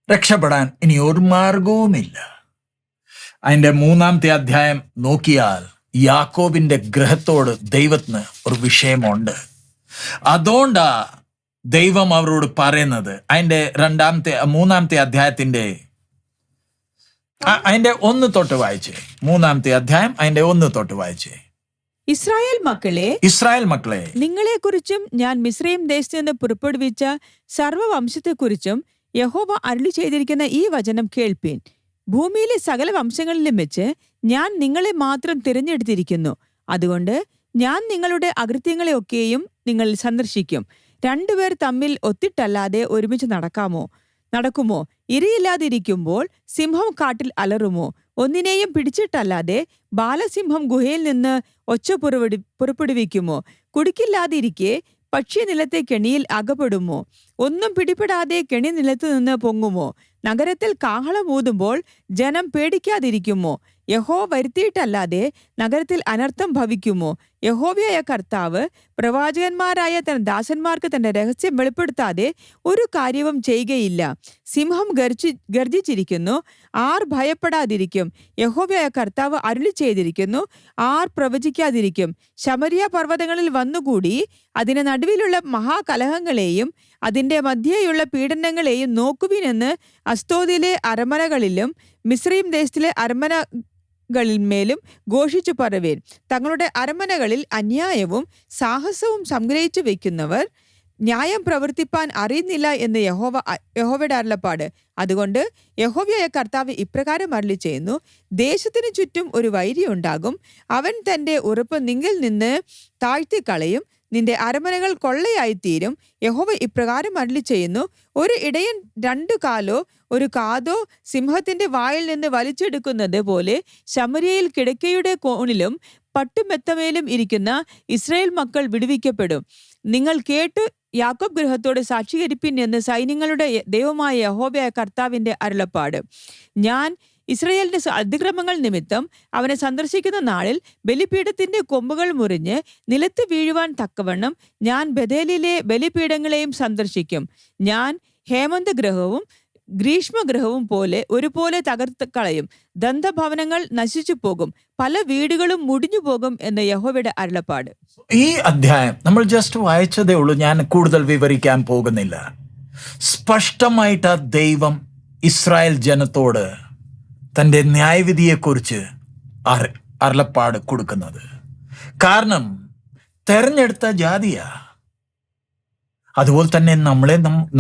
രക്ഷപ്പെടാൻ ഇനി ഒരു മാർഗവുമില്ല. അതിന്റെ 3-ാമത്തെ അധ്യായം നോക്കിയാൽ യാക്കോബിന്റെ ഗ്രഹത്തോട് ദൈവത്തിന് ഒരു വിഷയമുണ്ട്. അതുകൊണ്ടാ ദൈവം അവരോട് പറയുന്നത്. അതിന്റെ 3-ാമത്തെ അധ്യായത്തിന്റെ അതിന്റെ 1 തൊട്ട് വായിച്ചേ. 3-ാമത്തെ അധ്യായം അതിന്റെ 1 തൊട്ട് വായിച്ചേ. ഇസ്രായേൽ മക്കളെ, നിങ്ങളെക്കുറിച്ചും ഞാൻ മിസ്രയീം ദേശത്ത് നിന്ന് പുറപ്പെടുവിച്ച സർവ്വവംശത്തെക്കുറിച്ചും യഹോവ അരുളി ചെയ്തിരിക്കുന്ന ഈ വചനം കേൾപ്പീൻ. ഭൂമിയിലെ സകല വംശങ്ങളിലും വെച്ച് ഞാൻ നിങ്ങളെ മാത്രം തിരഞ്ഞെടുത്തിരിക്കുന്നു. അതുകൊണ്ട് ഞാൻ നിങ്ങളുടെ അകൃത്യങ്ങളെയൊക്കെയും നിങ്ങൾ സന്ദർശിക്കും. 2 പേർ തമ്മിൽ ഒത്തിട്ടല്ലാതെ ഒരുമിച്ച് നടക്കുമോ? ഇരയില്ലാതിരിക്കുമ്പോൾ സിംഹം കാട്ടിൽ അലറുമോ? ഒന്നിനെയും പിടിച്ചിട്ടല്ലാതെ ബാലസിംഹം ഗുഹയിൽ നിന്ന് ഒച്ച പുറപ്പെടുവിക്കുമോ? കുടുക്കില്ലാതിരിക്കെ പക്ഷി നിലത്തെ കെണിയിൽ അകപ്പെടുമോ? ഒന്നും പിടിപ്പെടാതെ കെണി നിലത്തു നിന്ന് പൊങ്ങുമോ? നഗരത്തിൽ കാഹളം ഊതുമ്പോൾ ജനം പേടിക്കാതിരിക്കുമോ? യഹോവ വരുത്തിയിട്ടല്ലാതെ നഗരത്തിൽ അനർത്ഥം ഭവിക്കുമോ? യഹോവയായ കർത്താവ് പ്രവാചകന്മാരായ തന്റെ ദാസന്മാർക്ക് തന്റെ രഹസ്യം വെളിപ്പെടുത്താതെ ഒരു കാര്യവും ചെയ്യുകയില്ല. സിംഹം ഗർജിച്ചിരിക്കുന്നു, ആർ ഭയപ്പെടാതിരിക്കും? യഹോവയായ കർത്താവ് അരുളി ചെയ്തിരിക്കുന്നു, ആർ പ്രവചിക്കാതിരിക്കും? ശമരിയ പർവ്വതങ്ങളിൽ വന്നുകൂടി അതിന് നടുവിലുള്ള മഹാകലഹങ്ങളെയും അതിന്റെ മധ്യേയുള്ള പീഡനങ്ങളെയും നോക്കുവിനെന്ന് അസ്തോദിലെ അരമനകളിലും മിസ്രയീം ദേശത്തിലെ അരമനകളിന്മേലും ഘോഷിച്ചു പറവേൻ. തങ്ങളുടെ അരമനകളിൽ അന്യായവും സാഹസവും സംഗ്രഹിച്ചു വയ്ക്കുന്നവർ ന്യായം പ്രവർത്തിപ്പാൻ അറിയുന്നില്ല എന്ന് യഹോവയുടെ അരുളപ്പാട്. അതുകൊണ്ട് യഹോവയായ കർത്താവ് ഇപ്രകാരം അരുളി ചെയ്യുന്നു, ദേശത്തിനു ചുറ്റും ഒരു വൈരി ഉണ്ടാകും. അവൻ തന്റെ ഉറപ്പ് നിങ്കിൽ നിന്ന് താഴ്ത്തിക്കളയും. നിന്റെ അരമനകൾ കൊള്ളയായിത്തീരും. യഹോവ ഇപ്രകാരം അരുളി ചെയ്യുന്നു, ഒരു ഇടയൻ 2 കാലോ ഒരു കാതോ സിംഹത്തിന്റെ വായിൽ നിന്ന് വലിച്ചെടുക്കുന്നത് പോലെ ശമര്യയിൽ കിടക്കയുടെ കോണിലും പട്ടുമെത്തമേലും ഇരിക്കുന്ന ഇസ്രായേൽ മക്കൾ വിടുവിക്കപ്പെടും. നിങ്ങൾ കേട്ടു യാക്കോബ് ഗൃഹത്തോട് സാക്ഷീകരിപ്പിൻ എന്ന് സൈന്യങ്ങളുടെ ദൈവമായ യഹോവയായ കർത്താവിന്റെ അരുളപ്പാട്. ഞാൻ ഇസ്രായേലിന്റെ അതിക്രമങ്ങൾ നിമിത്തം അവനെ സന്ദർശിക്കുന്ന നാളിൽ ബലിപീഠത്തിന്റെ കൊമ്പുകൾ മുറിഞ്ഞ് നിലത്ത് വീഴുവാൻ തക്കവണ്ണം ഞാൻ ബഥേലിലെ ബലിപീഠങ്ങളെയും സന്ദർശിക്കും. ഞാൻ ഹേമന്തഗൃഹവും ഗ്രീഷ്മഗൃഹവും പോലെ ഒരുപോലെ തകർത്ത് കളയും. ദന്തഭവനങ്ങൾ നശിച്ചു പോകും, പല വീടുകളും മുടിഞ്ഞു പോകും എന്ന് യഹോവയുടെ അരുളപ്പാട്. ഈ അധ്യായം നമ്മൾ ജസ്റ്റ് വായിച്ചതേ ഉള്ളൂ. ഞാൻ കൂടുതൽ വിവരിക്കാൻ പോകുന്നില്ല. സ്പഷ്ടമായിട്ട് ദൈവം ഇസ്രായേൽ ജനത്തോട് തൻ്റെ ന്യായവിധിയെക്കുറിച്ച് അരുളപ്പാട് കൊടുക്കുന്നത്. കാരണം തെരഞ്ഞെടുത്ത ജാതിയാ. അതുപോലെ തന്നെ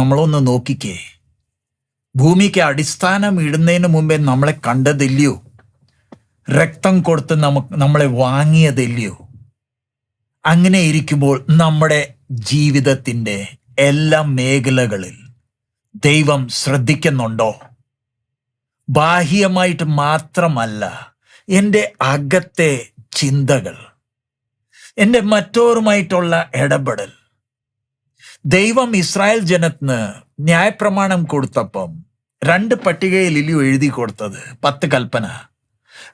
നമ്മളൊന്ന് നോക്കിക്കേ. ഭൂമിക്ക് അടിസ്ഥാനം ഇടുന്നതിന് മുമ്പേ നമ്മളെ കണ്ടതില്ലയോ? രക്തം കൊടുത്ത് നമ്മളെ വാങ്ങിയതില്ലയോ? അങ്ങനെ ഇരിക്കുമ്പോൾ നമ്മുടെ ജീവിതത്തിൻ്റെ എല്ലാ മേഖലകളിൽ ദൈവം ശ്രദ്ധിക്കുന്നുണ്ടോ? ബാഹ്യമായിട്ട് മാത്രമല്ല, എൻ്റെ അകത്തെ ചിന്തകൾ, എൻ്റെ മറ്റോരുമായിട്ടുള്ള ഇടപെടൽ. ദൈവം ഇസ്രായേൽ ജനത്തിന് ന്യായപ്രമാണം കൊടുത്തപ്പം 2 പട്ടികയിലോ എഴുതി കൊടുത്തത് 10 കൽപ്പന.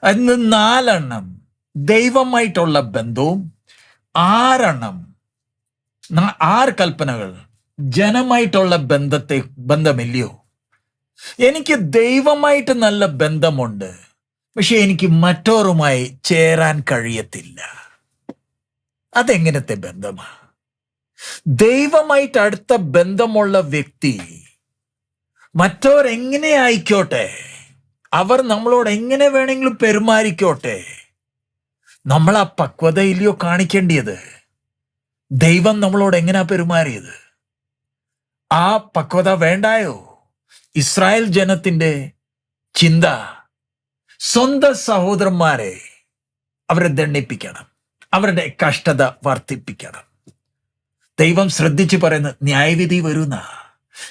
അതിന് 4 ദൈവമായിട്ടുള്ള ബന്ധവും 6 കൽപ്പനകൾ ജനമായിട്ടുള്ള ബന്ധമില്ലയോ? എനിക്ക് ദൈവമായിട്ട് നല്ല ബന്ധമുണ്ട്, പക്ഷെ എനിക്ക് മറ്റോരുമായി ചേരാൻ കഴിയത്തില്ല. അതെങ്ങനത്തെ ബന്ധമാ? ദൈവമായിട്ട് അടുത്ത ബന്ധമുള്ള വ്യക്തി മറ്റോരെങ്ങനെ ആയിക്കോട്ടെ, അവർ നമ്മളോട് എങ്ങനെ വേണമെങ്കിലും പെരുമാറിക്കോട്ടെ, നമ്മൾ ആ പക്വതയില്ലയോ കാണിക്കേണ്ടിയത്? ദൈവം നമ്മളോട് എങ്ങനെയാ പെരുമാറിയത്? ആ പക്വത വേണ്ടായോ? ഇസ്രായേൽ ജനത്തിന്റെ ചിന്ത സ്വന്തം സഹോദരന്മാരെ അവരെ ദണ്ഡിപ്പിക്കണം, അവരുടെ കഷ്ടത വർദ്ധിപ്പിക്കണം. ദൈവം ശ്രദ്ധിച്ച് പറയുന്ന ന്യായവിധി വരുന്ന.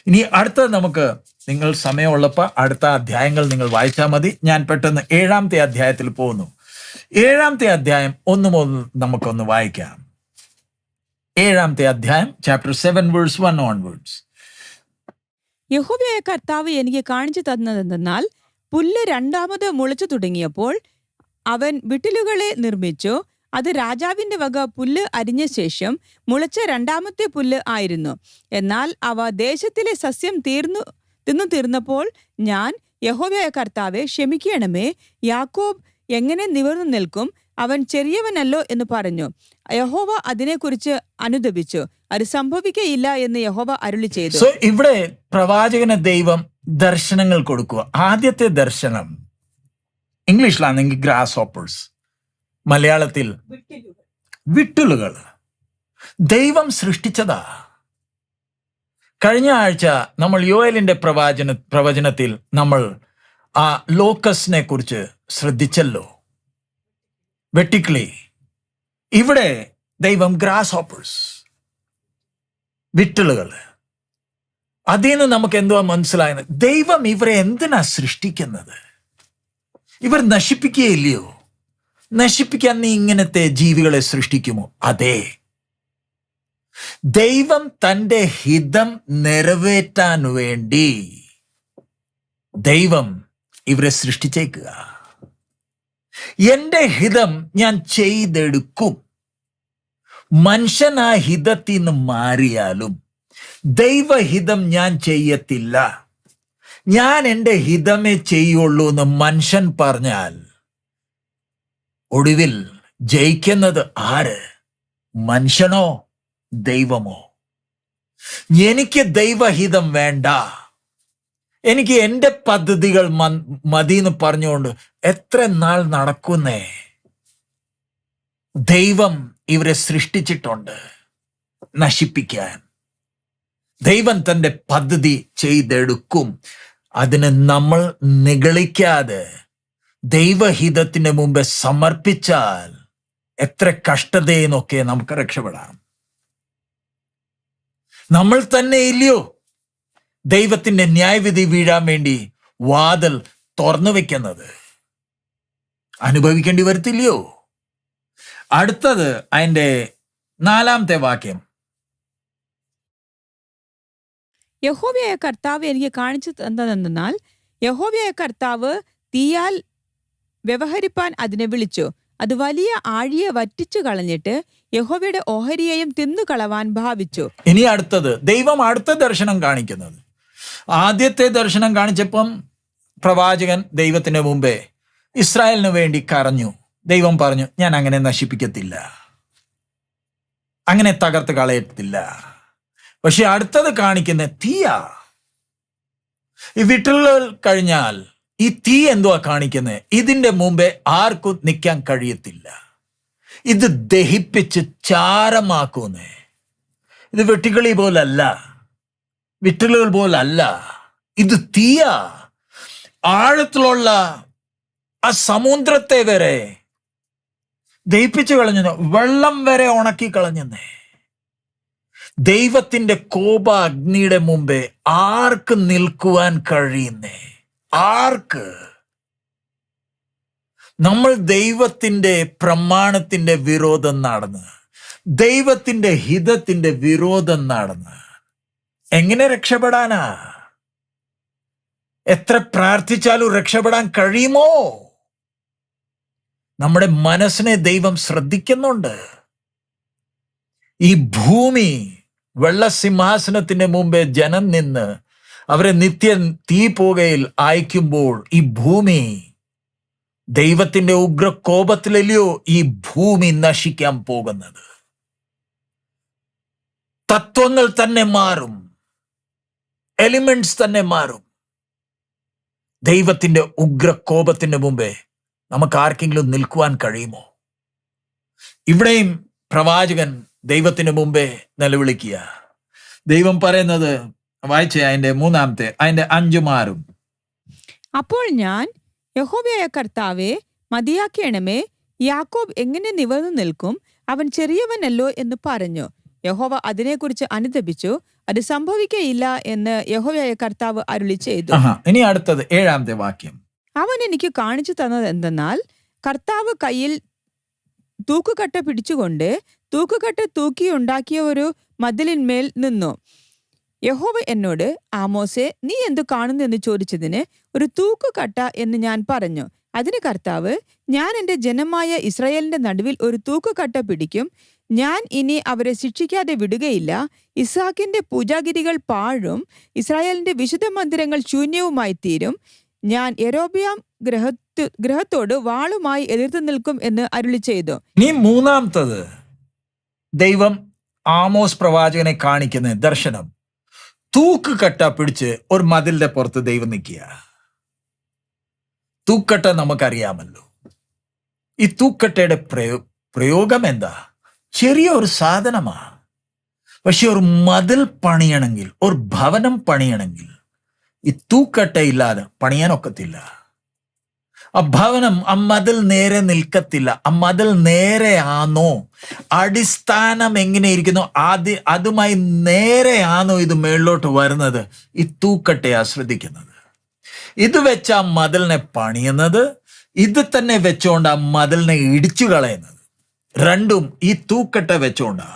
ഇനി അടുത്ത നമുക്ക്, നിങ്ങൾ സമയമുള്ളപ്പോൾ അടുത്ത അധ്യായങ്ങൾ നിങ്ങൾ വായിച്ചാൽ മതി. ഞാൻ പെട്ടെന്ന് 7-ാമത്തെ അധ്യായത്തിൽ പോകുന്നു. 7-ാമത്തെ അധ്യായം 1 മുതൽ നമുക്കൊന്ന് വായിക്കാം. 7-ാമത്തെ അധ്യായം, ചാപ്റ്റർ 7 verse 1 onwards. യഹോവയായ കർത്താവ് എനിക്ക് കാണിച്ചു തന്നതെന്നാൽ, പുല്ല് 2ാമത് മുളച്ചു തുടങ്ങിയപ്പോൾ അവൻ വിട്ടിലുകളെ നിർമ്മിച്ചു. അത് രാജാവിന്റെ വക പുല്ല് അരിഞ്ഞ ശേഷം മുളച്ച 2ാമത്തെ പുല്ല് ആയിരുന്നു. എന്നാൽ അവ ദേശത്തിലെ സസ്യം തീർന്നപ്പോൾ ഞാൻ, യഹോവയായ കർത്താവേ, ക്ഷമിക്കണമേ, യാക്കോബ് എങ്ങനെ നിവർന്നു നിൽക്കും? അവൻ ചെറിയവനല്ലോ എന്ന് പറഞ്ഞു. യഹോവ അതിനെക്കുറിച്ച് അനുതപിച്ചു. അത് സംഭവിക്കയില്ല എന്ന് യഹോവ അരുളി ചെയ്തു. ഇവിടെ പ്രവാചകന് ദൈവം ദർശനങ്ങൾ കൊടുക്കുക. ആദ്യത്തെ ദർശനം ഇംഗ്ലീഷിലാണെങ്കിൽ ഗ്രാസ് ഹോപ്പേഴ്സ്, മലയാളത്തിൽ വിട്ടലുകൾ. ദൈവം സൃഷ്ടിച്ചതാ. കഴിഞ്ഞ ആഴ്ച നമ്മൾ യോയേലിന്റെ പ്രവചനത്തിൽ നമ്മൾ ആ ലോക്കസിനെ കുറിച്ച് ശ്രദ്ധിച്ചല്ലോ, വെട്ടിക്കിളി. ഇവിടെ ദൈവം ഗ്രാസ് ഹോപ്പേഴ്സ്, വിട്ടലുകൾ. അതിൽ നിന്ന് നമുക്ക് എന്തുവാ മനസ്സിലായത്? ദൈവം ഇവരെ എന്തിനാ സൃഷ്ടിക്കുന്നത്? ഇവർ നശിപ്പിക്കുകയില്ലയോ? നശിപ്പിക്കാൻ നീ ഇങ്ങനത്തെ ജീവികളെ സൃഷ്ടിക്കുമോ? അതെ, ദൈവം തൻ്റെ ഹിതം നിറവേറ്റാൻ വേണ്ടി ദൈവം ഇവരെ സൃഷ്ടിച്ചേക്കുക. എൻ്റെ ഹിതം ഞാൻ ചെയ്തെടുക്കും. മനുഷ്യൻ ആ ഹിതത്തിൽ നിന്ന് മാറിയാലും ദൈവഹിതം ഞാൻ ചെയ്യത്തില്ല, ഞാൻ എൻ്റെ ഹിതമേ ചെയ്യുള്ളൂ എന്ന് മനുഷ്യൻ പറഞ്ഞാൽ ഒടുവിൽ ജയിക്കുന്നത് ആര്? മനുഷ്യനോ ദൈവമോ? എനിക്ക് ദൈവഹിതം വേണ്ട, എനിക്ക് എൻ്റെ പദ്ധതികൾ മതി എന്ന് പറഞ്ഞുകൊണ്ട് എത്ര നാൾ നടക്കുന്നേ? ദൈവം ഇവരെ സൃഷ്ടിച്ചിട്ടുണ്ട് നശിപ്പിക്കാൻ. ദൈവം തൻ്റെ പദ്ധതി ചെയ്തെടുക്കും. അതിന് നമ്മൾ നിഗളിക്കാതെ ദൈവഹിതത്തിന് മുമ്പ് സമർപ്പിച്ചാൽ എത്ര കഷ്ടതയെന്നൊക്കെ നമുക്ക് രക്ഷപ്പെടാം. നമ്മൾ തന്നെ ഇല്ലയോ ദൈവത്തിന്റെ ന്യായവിധി വീഴാൻ വേണ്ടി വാതിൽ തുറന്നു വെക്കുന്നത്? അനുഭവിക്കേണ്ടി വരത്തില്ലയോ? അടുത്തത് അതിൻ്റെ 4-ാമത്തെ വാക്യം. യഹോവയായ കർത്താവ് എനിക്ക് കാണിച്ചു തന്നതെന്നാൽ, യഹോവയായ കർത്താവ് തീയാൽ വ്യവഹരിപ്പാൻ അതിനെ വിളിച്ചു. അത് വലിയ ആഴിയെ വറ്റിച്ചു കളഞ്ഞിട്ട് യഹോവയുടെ ഓഹരിയെയും തിന്നുകളവാൻ ഭാവിച്ചു. ഇനി അടുത്തത് ദൈവം അടുത്ത ദർശനം കാണിക്കുന്നത്. ആദ്യത്തെ ദർശനം കാണിച്ചപ്പം പ്രവാചകൻ ദൈവത്തിന് മുമ്പേ ഇസ്രായേലിന് വേണ്ടി കരഞ്ഞു. ദൈവം പറഞ്ഞു, ഞാൻ അങ്ങനെ നശിപ്പിക്കത്തില്ല, അങ്ങനെ തകർത്ത് കളയത്തില്ല. പക്ഷെ അടുത്തത് കാണിക്കുന്ന തീയാ. ഈ വിട്ടലുകൾ കഴിഞ്ഞാൽ ഈ തീ എന്തുവാ കാണിക്കുന്നത്? ഇതിന്റെ മുമ്പേ ആർക്കും നിൽക്കാൻ കഴിയത്തില്ല. ഇത് ദഹിപ്പിച്ച് ചാരമാക്കുന്നേ. ഇത് വെട്ടിക്കളി പോലല്ല, വിട്ടലുകൾ പോലല്ല, ഇത് തീയാ. ആഴത്തിലുള്ള ആ സമുദ്രത്തെ വരെ ദഹിപ്പിച്ചു കളഞ്ഞു, വെള്ളം വരെ ഉണക്കി കളഞ്ഞെന്നേ. ദൈവത്തിന്റെ കോപ അഗ്നിയുടെ മുമ്പേ ആർക്ക് നിൽക്കുവാൻ കഴിയുന്നേ? ആർക്ക്? നമ്മൾ ദൈവത്തിന്റെ പ്രമാണത്തിന്റെ വിരോധം നടന്ന്, ദൈവത്തിന്റെ ഹിതത്തിന്റെ വിരോധം നടന്ന് എങ്ങനെ രക്ഷപ്പെടാനാ? എത്ര പ്രാർത്ഥിച്ചാലും രക്ഷപ്പെടാൻ കഴിയുമോ? നമ്മുടെ മനസ്സിനെ ദൈവം ശ്രദ്ധിക്കുന്നുണ്ട്. ഈ ഭൂമി വെള്ളസിംഹാസനത്തിന്റെ മുമ്പേ ജനം നിന്ന് അവരെ നിത്യ തീപുകയിൽ അയക്കുമ്പോൾ ഈ ഭൂമി ദൈവത്തിന്റെ ഉഗ്രകോപത്തിലല്ലയോ ഈ ഭൂമി നശിക്കാൻ പോകുന്നത്? തത്വങ്ങൾ തന്നെ മാറും, എലിമെന്റ്സ് തന്നെ മാറും. ദൈവത്തിന്റെ ഉഗ്രകോപത്തിന്റെ മുമ്പേ നമുക്ക് ആർക്കെങ്കിലും നിൽക്കുവാൻ കഴിയുമോ? ഇവിടെയും പ്രവാചകൻ ദൈവത്തിന് മുമ്പേ നിലവിളിക്കുക. ദൈവം പറയുന്നത് വായിച്ച അതിന്റെ 3-ാമത്തെ, അതിന്റെ 5 മാറും. അപ്പോൾ ഞാൻ, യഹോവയായ കർത്താവേ, മതിയാക്കണമേ, യാക്കോബ് എങ്ങനെ നിവർന്നു നിൽക്കും? അവൻ ചെറിയവനല്ലോ എന്ന് പറഞ്ഞു. യഹോവ അതിനെക്കുറിച്ച് അനുതപിച്ചു. അത് സംഭവിക്കയില്ല എന്ന് യഹോവയായ കർത്താവ് അരുളി ചെയ്തു. ഇനി അടുത്തത് 7-ാമത്തെ വാക്യം. അവൻ എനിക്ക് കാണിച്ചു തന്നത് എന്തെന്നാൽ, കർത്താവ് കയ്യിൽ തൂക്കുകട്ട പിടിച്ചുകൊണ്ട് തൂക്കുകട്ട തൂക്കിയുണ്ടാക്കിയ ഒരു മതിലിന്മേൽ നിന്നു. യഹോവ എന്നോട്, ആമോസേ, നീ എന്തു കാണുന്നു എന്ന് ചോദിച്ചതിന്, ഒരു തൂക്കുകട്ട എന്ന് ഞാൻ പറഞ്ഞു. അതിന് കർത്താവ്, ഞാൻ എൻ്റെ ജനമായ ഇസ്രായേലിന്റെ നടുവിൽ ഒരു തൂക്കുകട്ട പിടിക്കും. ഞാൻ ഇനി അവരെ ശിക്ഷിക്കാതെ വിടുകയില്ല. ഇസ്ഹാക്കിന്റെ പൂജാഗിരികൾ പാഴും ഇസ്രായേലിന്റെ വിശുദ്ധ മന്ദിരങ്ങൾ ശൂന്യവുമായി തീരും. ഞാൻ യൊരോബെയാം ഗ്രഹത്തോട് വാളുമായി എതിർത്ത് നിൽക്കും എന്ന് അരുളി ചെയ്തു. ഇനി 3-ാമത്തത് ദൈവം ആമോസ് പ്രവാചകനെ കാണിക്കുന്ന ദർശനം. തൂക്കുകട്ട പിടിച്ച് ഒരു മതിലിന്റെ പുറത്ത് ദൈവം നിൽക്കുക. തൂക്കട്ട നമുക്കറിയാമല്ലോ. ഈ തൂക്കട്ടയുടെ പ്രയോഗം എന്താ? ചെറിയൊരു സാധനമാ. പക്ഷെ ഒരു മതിൽ പണിയണമെങ്കിൽ, ഒരു ഭവനം പണിയണമെങ്കിൽ ഈ തൂക്കട്ട ഇല്ലാതെ പണിയാനൊക്കത്തില്ല. ആ ഭവനം, ആ മതിൽ നേരെ നിൽക്കത്തില്ല. ആ മതിൽ നേരെ ആണോ, അടിസ്ഥാനം എങ്ങനെ ഇരിക്കുന്നു, അതുമായി നേരെ ആണോ ഇത് മേളിലോട്ട് വരുന്നത്, ഈ തൂക്കട്ടയാ ശ്രദ്ധിക്കുന്നത്. ഇത് വെച്ച് ആ മതിലിനെ പണിയുന്നത്, ഇത് തന്നെ വെച്ചോണ്ട് ആ മതിലിനെ ഇടിച്ചു കളയുന്നത്, രണ്ടും ഈ തൂക്കട്ട വെച്ചോണ്ടാ.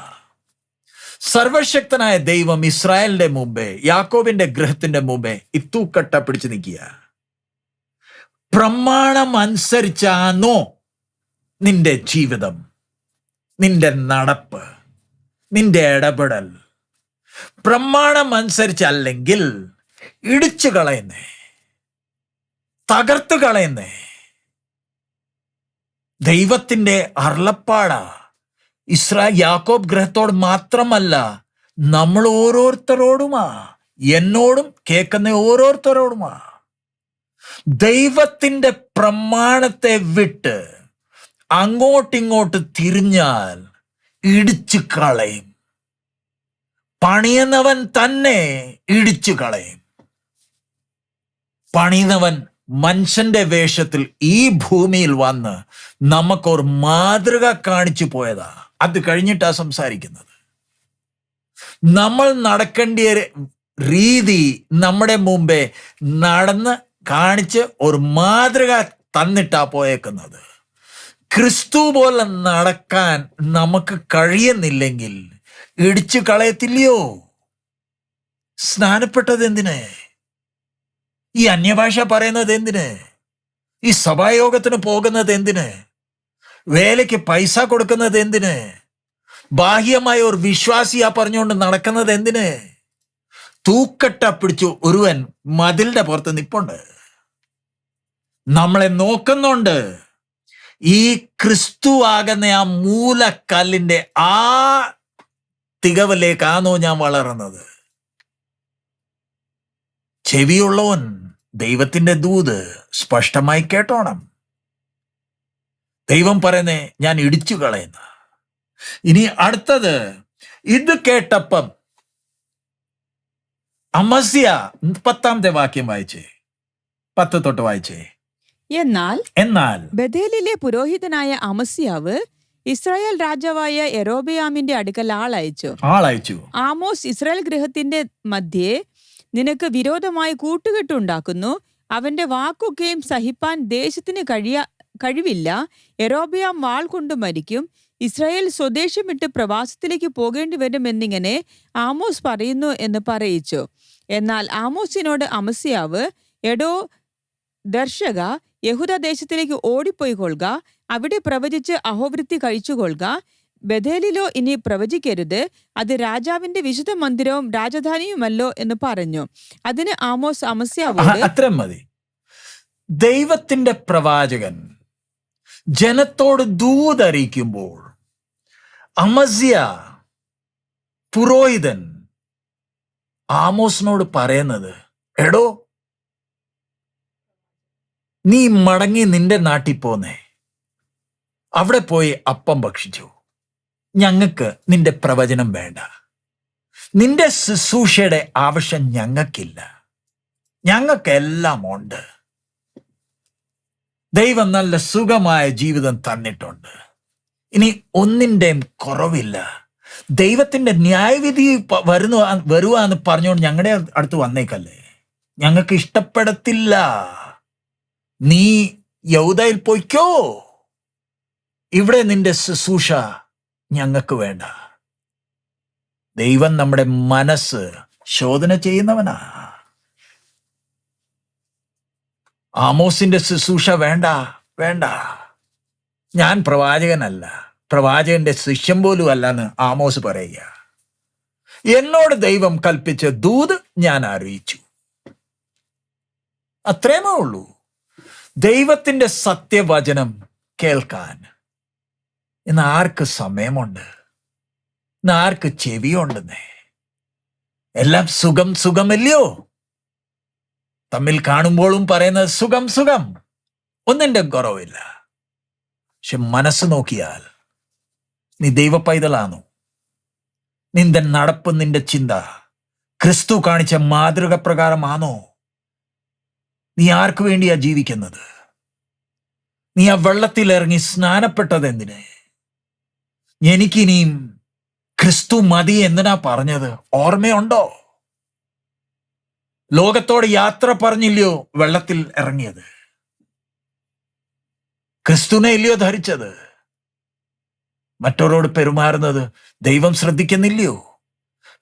സർവശക്തനായ ദൈവം ഇസ്രായേലിന്റെ മുമ്പേ, യാക്കോബിന്റെ ഗൃഹത്തിന്റെ മുമ്പേ ഈ തൂക്കട്ട പിടിച്ചു നിൽക്കുക. പ്രമാണം അനുസരിച്ചാണോ നിന്റെ ജീവിതം, നിന്റെ നടപ്പ്, നിന്റെ ഇടപെടൽ? പ്രമാണം അനുസരിച്ചല്ലെങ്കിൽ ഇടിച്ചു കളയുന്നേ, തകർത്ത് കളയുന്നേ. ദൈവത്തിന്റെ അരുളപ്പാടാ. യാക്കോബ് ഗൃഹത്തോട് മാത്രമല്ല, നമ്മൾ ഓരോരുത്തരോടുമാ, എന്നോടും കേൾക്കുന്ന ഓരോരുത്തരോടുമാ. ദൈവത്തിന്റെ പ്രമാണത്തെ വിട്ട് അങ്ങോട്ടിങ്ങോട്ട് തിരിഞ്ഞാൽ ഇടിച്ചു കളയും. പണിയുന്നവൻ തന്നെ ഇടിച്ചു കളയും. പണിയുന്നവൻ മനുഷ്യന്റെ വേഷത്തിൽ ഈ ഭൂമിയിൽ വന്ന് നമുക്കൊരു മാതൃക കാണിച്ചു പോയതാ. അത് കഴിഞ്ഞിട്ടാ സംസാരിക്കുന്നത്. നമ്മൾ നടക്കേണ്ട രീതി നമ്മുടെ മുമ്പേ നടന്ന് കാണിച്ച് ഒരു മാതൃക തന്നിട്ടാ പോയേക്കുന്നത്. ക്രിസ്തു പോലെ നടക്കാൻ നമുക്ക് കഴിയുന്നില്ലെങ്കിൽ ഇടിച്ചു കളയത്തില്ലയോ? സ്നാനപ്പെട്ടത് എന്തിന്? ഈ അന്യഭാഷ പറയുന്നത് എന്തിന്? ഈ സഭായോഗത്തിന് പോകുന്നത് എന്തിന്? വേലയ്ക്ക് പൈസ കൊടുക്കുന്നത് എന്തിന്? ബാഹ്യമായ ഒരു വിശ്വാസിയാ പറഞ്ഞുകൊണ്ട് നടക്കുന്നത് എന്തിന്? തൂക്കട്ട പിടിച്ചു ഒരുവൻ മതിലിന്റെ പുറത്ത് നിപ്പുണ്ട്, നമ്മളെ നോക്കുന്നുണ്ട്. ഈ ക്രിസ്തു ആകുന്ന ആ മൂലക്കല്ലിന്റെ ആ തികവിലേക്കാണോ ഞാൻ വളർന്നത്? ചെവിയുള്ളവൻ ദൈവത്തിന്റെ ദൂത് സ്പഷ്ടമായി കേട്ടോണം. ദൈവം പറയുന്നേ, ഞാൻ ഇടിച്ചു കളയുന്ന. ഇനി അടുത്തത്, ഇത് കേട്ടപ്പം അമസ്യ 10-ാമത്തെ വാക്യം വായിച്ചേ, 10 തൊട്ട് വായിച്ചേ. എന്നാൽ ബഥേലിലെ പുരോഹിതനായ അമസ്യാവ് ഇസ്രായേൽ രാജാവായ യെരോബെയാമിന്റെ അടുക്കൽ ആളയച്ചു. ആമോസ് ഇസ്രായേൽ ഗൃഹത്തിന്റെ മധ്യേ നിനക്ക് വിരോധമായി കൂട്ടുകെട്ടുണ്ടാക്കുന്നു. അവന്റെ വാക്കൊക്കെയും സഹിപ്പാൻ ദേശത്തിന് കഴിവില്ല. യെരോബെയാം വാൾ കൊണ്ട് മരിക്കും. ഇസ്രായേൽ സ്വദേശം വിട്ട് പ്രവാസത്തിലേക്ക് പോകേണ്ടി വരും എന്നിങ്ങനെ ആമോസ് പറയുന്നു എന്ന് പറയിച്ചു. എന്നാൽ ആമോസിനോട് അമസ്യാവ്, എടോ ദർശക, യഹൂദദേശത്തിലേക്ക് ഓടിപ്പോയിക്കൊള്ളുക, അവിടെ പ്രവചിച്ച് അഹോവൃത്തി കഴിച്ചുകൊള്ളുക. ബഥേലിലോ ഇനി പ്രവചിക്കരുത്, അത് രാജാവിന്റെ വിശുദ്ധ മന്ദിരവും രാജധാനിയുമല്ലോ എന്ന് പറഞ്ഞു. അതിന് ആമോസ് അമസ്യാവോട്, അത്ര മതി. ദൈവത്തിന്റെ പ്രവാചകൻ ജനത്തോട് ദൂതറിയിക്കുമ്പോൾ അമസ്യ പുരോഹിതൻ ആമോസിനോട് പറയുന്നത്, എടോ നീ മടങ്ങി നിന്റെ നാട്ടിൽ പോന്നേ, അവിടെ പോയി അപ്പം ഭക്ഷിച്ചു. ഞങ്ങൾക്ക് നിന്റെ പ്രവചനം വേണ്ട, നിന്റെ ശുശ്രൂഷയുടെ ആവശ്യം ഞങ്ങൾക്കില്ല, ഞങ്ങൾക്കെല്ലാം ഉണ്ട്. ദൈവം നല്ല സുഖമായ ജീവിതം തന്നിട്ടുണ്ട്, ഇനി ഒന്നിൻ്റെയും കുറവില്ല. ദൈവത്തിന്റെ ന്യായവിധി വരുവാന്ന് പറഞ്ഞുകൊണ്ട് ഞങ്ങളുടെ അടുത്ത് വന്നേക്കല്ലേ, ഞങ്ങൾക്ക് ഇഷ്ടപ്പെടത്തില്ല. നീ യഹൂദയിൽ പോയിക്കോ, ഇവിടെ നിന്റെ ശുശ്രൂഷ ഞങ്ങൾക്ക് വേണ്ട. ദൈവം നമ്മുടെ മനസ്സ് ശോധന ചെയ്യുന്നവനാ. ആമോസിന്റെ ശുശ്രൂഷ വേണ്ട, ഞാൻ പ്രവാചകനല്ല, പ്രവാചകന്റെ ശിഷ്യം പോലും അല്ലെന്ന് ആമോസ് പറയുക. എന്നോട് ദൈവം കൽപ്പിച്ച ദൂത് ഞാൻ അറിയിച്ചു, അത്രേമേ ഉള്ളൂ. ദൈവത്തിന്റെ സത്യവചനം കേൾക്കാൻ ഇന്ന് ആർക്ക് സമയമുണ്ട്? ഇന്ന് ആർക്ക് ചെവിയുണ്ടെന്നേ? എല്ലാം സുഖമല്ലയോ? തമ്മിൽ കാണുമ്പോഴും പറയുന്നത് സുഖം. ഒന്നിൻ്റെ കുറവില്ല. പക്ഷെ മനസ്സ് നോക്കിയാൽ നീ ദൈവ പൈതലാണോ? നിന്റെ നടപ്പ്, നിന്റെ ചിന്ത ക്രിസ്തു കാണിച്ച മാതൃക പ്രകാരമാണോ? നീ ആർക്കു വേണ്ടിയാ ജീവിക്കുന്നത്? നീ ആ വെള്ളത്തിൽ ഇറങ്ങി സ്നാനപ്പെട്ടത് എന്തിന്? എനിക്കിനിയും ക്രിസ്തു മതി എന്തിനാ പറഞ്ഞത്? ഓർമ്മയുണ്ടോ? ലോകത്തോട് യാത്ര പറഞ്ഞില്ലയോ വെള്ളത്തിൽ ഇറങ്ങിയത്? ക്രിസ്തുവിനെ ഇല്ലയോ ധരിച്ചത്? മറ്റവരോട് പെരുമാറുന്നത് ദൈവം ശ്രദ്ധിക്കുന്നില്ലയോ?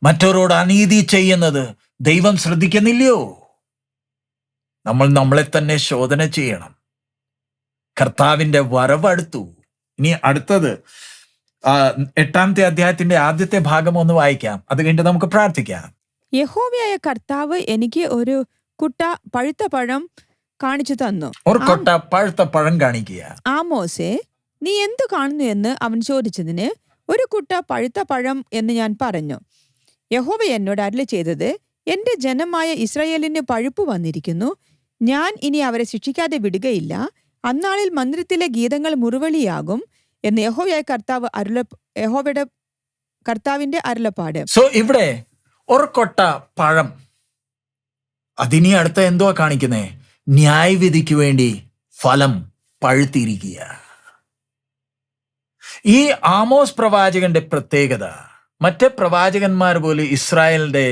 മറ്റവരോട് അനീതി ചെയ്യുന്നത് ദൈവം ശ്രദ്ധിക്കുന്നില്ലയോ? നമ്മൾ നമ്മളെ തന്നെ ശോധന ചെയ്യണം. കർത്താവിന്റെ വരവടുത്തു. ഇനി അടുത്തത് 8-ാമത്തെ അധ്യായത്തിന്റെ ആദ്യത്തെ ഭാഗം ഒന്ന് വായിക്കാം. അത് കഴിഞ്ഞിട്ട് നമുക്ക് പ്രാർത്ഥിക്കാം. യഹോവയായ കർത്താവ് എനിക്ക് ഒരു കുട്ട പഴുത്ത പഴം കാണിച്ചു തന്നു. ഒരു കൊട്ട പഴുത്ത പഴം കാണിക്കുക. ആമോസേ, നീ എന്തു കാണുന്നു എന്ന് അവൻ ചോദിച്ചതിന്, ഒരു കുട്ട പഴുത്ത പഴം എന്ന് ഞാൻ പറഞ്ഞു. യഹോവ എന്നോട് അരുളി ചെയ്തത്, എന്റെ ജനമായ ഇസ്രായേലിന് പഴുപ്പ് വന്നിരിക്കുന്നു. ഞാൻ ഇനി അവരെ ശിക്ഷിക്കാതെ വിടുകയില്ല. അന്നാളിൽ മന്ദിരത്തിലെ ഗീതങ്ങൾ മുറുവളിയാകും എന്ന് യഹോവയുടെ കർത്താവിന്റെ അരുളപ്പാട്. സോ ഇവിടെ ഒരു കൊട്ട പഴം, അതിനി അടുത്ത എന്തുവാ കാണിക്കുന്നേ? ന്യായവിധിക്ക് വേണ്ടി ഫലം പഴുത്തിരിക്കുക. ഈ ആമോസ് പ്രവാചകന്റെ പ്രത്യേകത, മറ്റ് പ്രവാചകന്മാർ പോലെ ഇസ്രായേലിന്റെ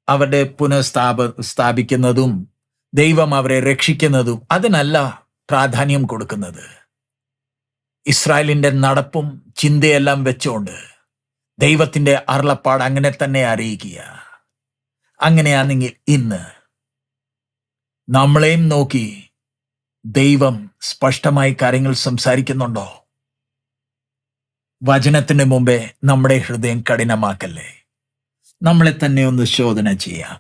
അവരുടെ സ്ഥാപിക്കുന്നതും ദൈവം അവരെ രക്ഷിക്കുന്നതും അതിനല്ല പ്രാധാന്യം കൊടുക്കുന്നത്. ഇസ്രായേലിന്റെ നടപ്പും ചിന്തയെല്ലാം വെച്ചുകൊണ്ട് ദൈവത്തിന്റെ അരുളപ്പാട് അങ്ങനെ തന്നെ അറിയിക്കുക. അങ്ങനെയാണെങ്കിൽ ഇന്ന് നമ്മളെയും നോക്കി ദൈവം സ്പഷ്ടമായി കാര്യങ്ങൾ സംസാരിക്കുന്നുണ്ടോ? വചനത്തിന് മുമ്പേ നമ്മുടെ ഹൃദയം കഠിനമാക്കല്ലേ. നമ്മളെ തന്നെ ഒന്ന് ശോധന ചെയ്യാം.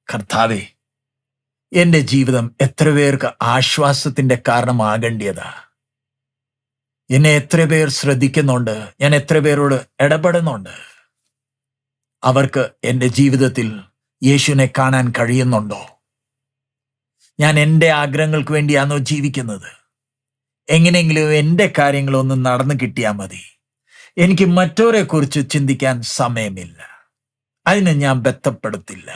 കർത്താവേ, എൻ്റെ ജീവിതം എത്ര പേർക്ക് ആശ്വാസത്തിന്റെ കാരണമാകേണ്ടതാ? എന്നെ എത്ര പേർ ശ്രദ്ധിക്കുന്നുണ്ട്? ഞാൻ എത്ര പേരോട് ഇടപെടുന്നുണ്ട്? അവർക്ക് എൻ്റെ ജീവിതത്തിൽ യേശുവിനെ കാണാൻ കഴിയുന്നുണ്ടോ? ഞാൻ എൻ്റെ ആഗ്രഹങ്ങൾക്ക് വേണ്ടിയാണോ ജീവിക്കുന്നത്? എങ്ങനെയെങ്കിലും എൻ്റെ കാര്യങ്ങളൊന്നും നടന്നു കിട്ടിയാൽ മതി. എനിക്ക് മറ്റവരെ കുറിച്ച് ചിന്തിക്കാൻ സമയമില്ല. അതിനെ ഞാൻ ബന്ധപ്പെടുത്തില്ല.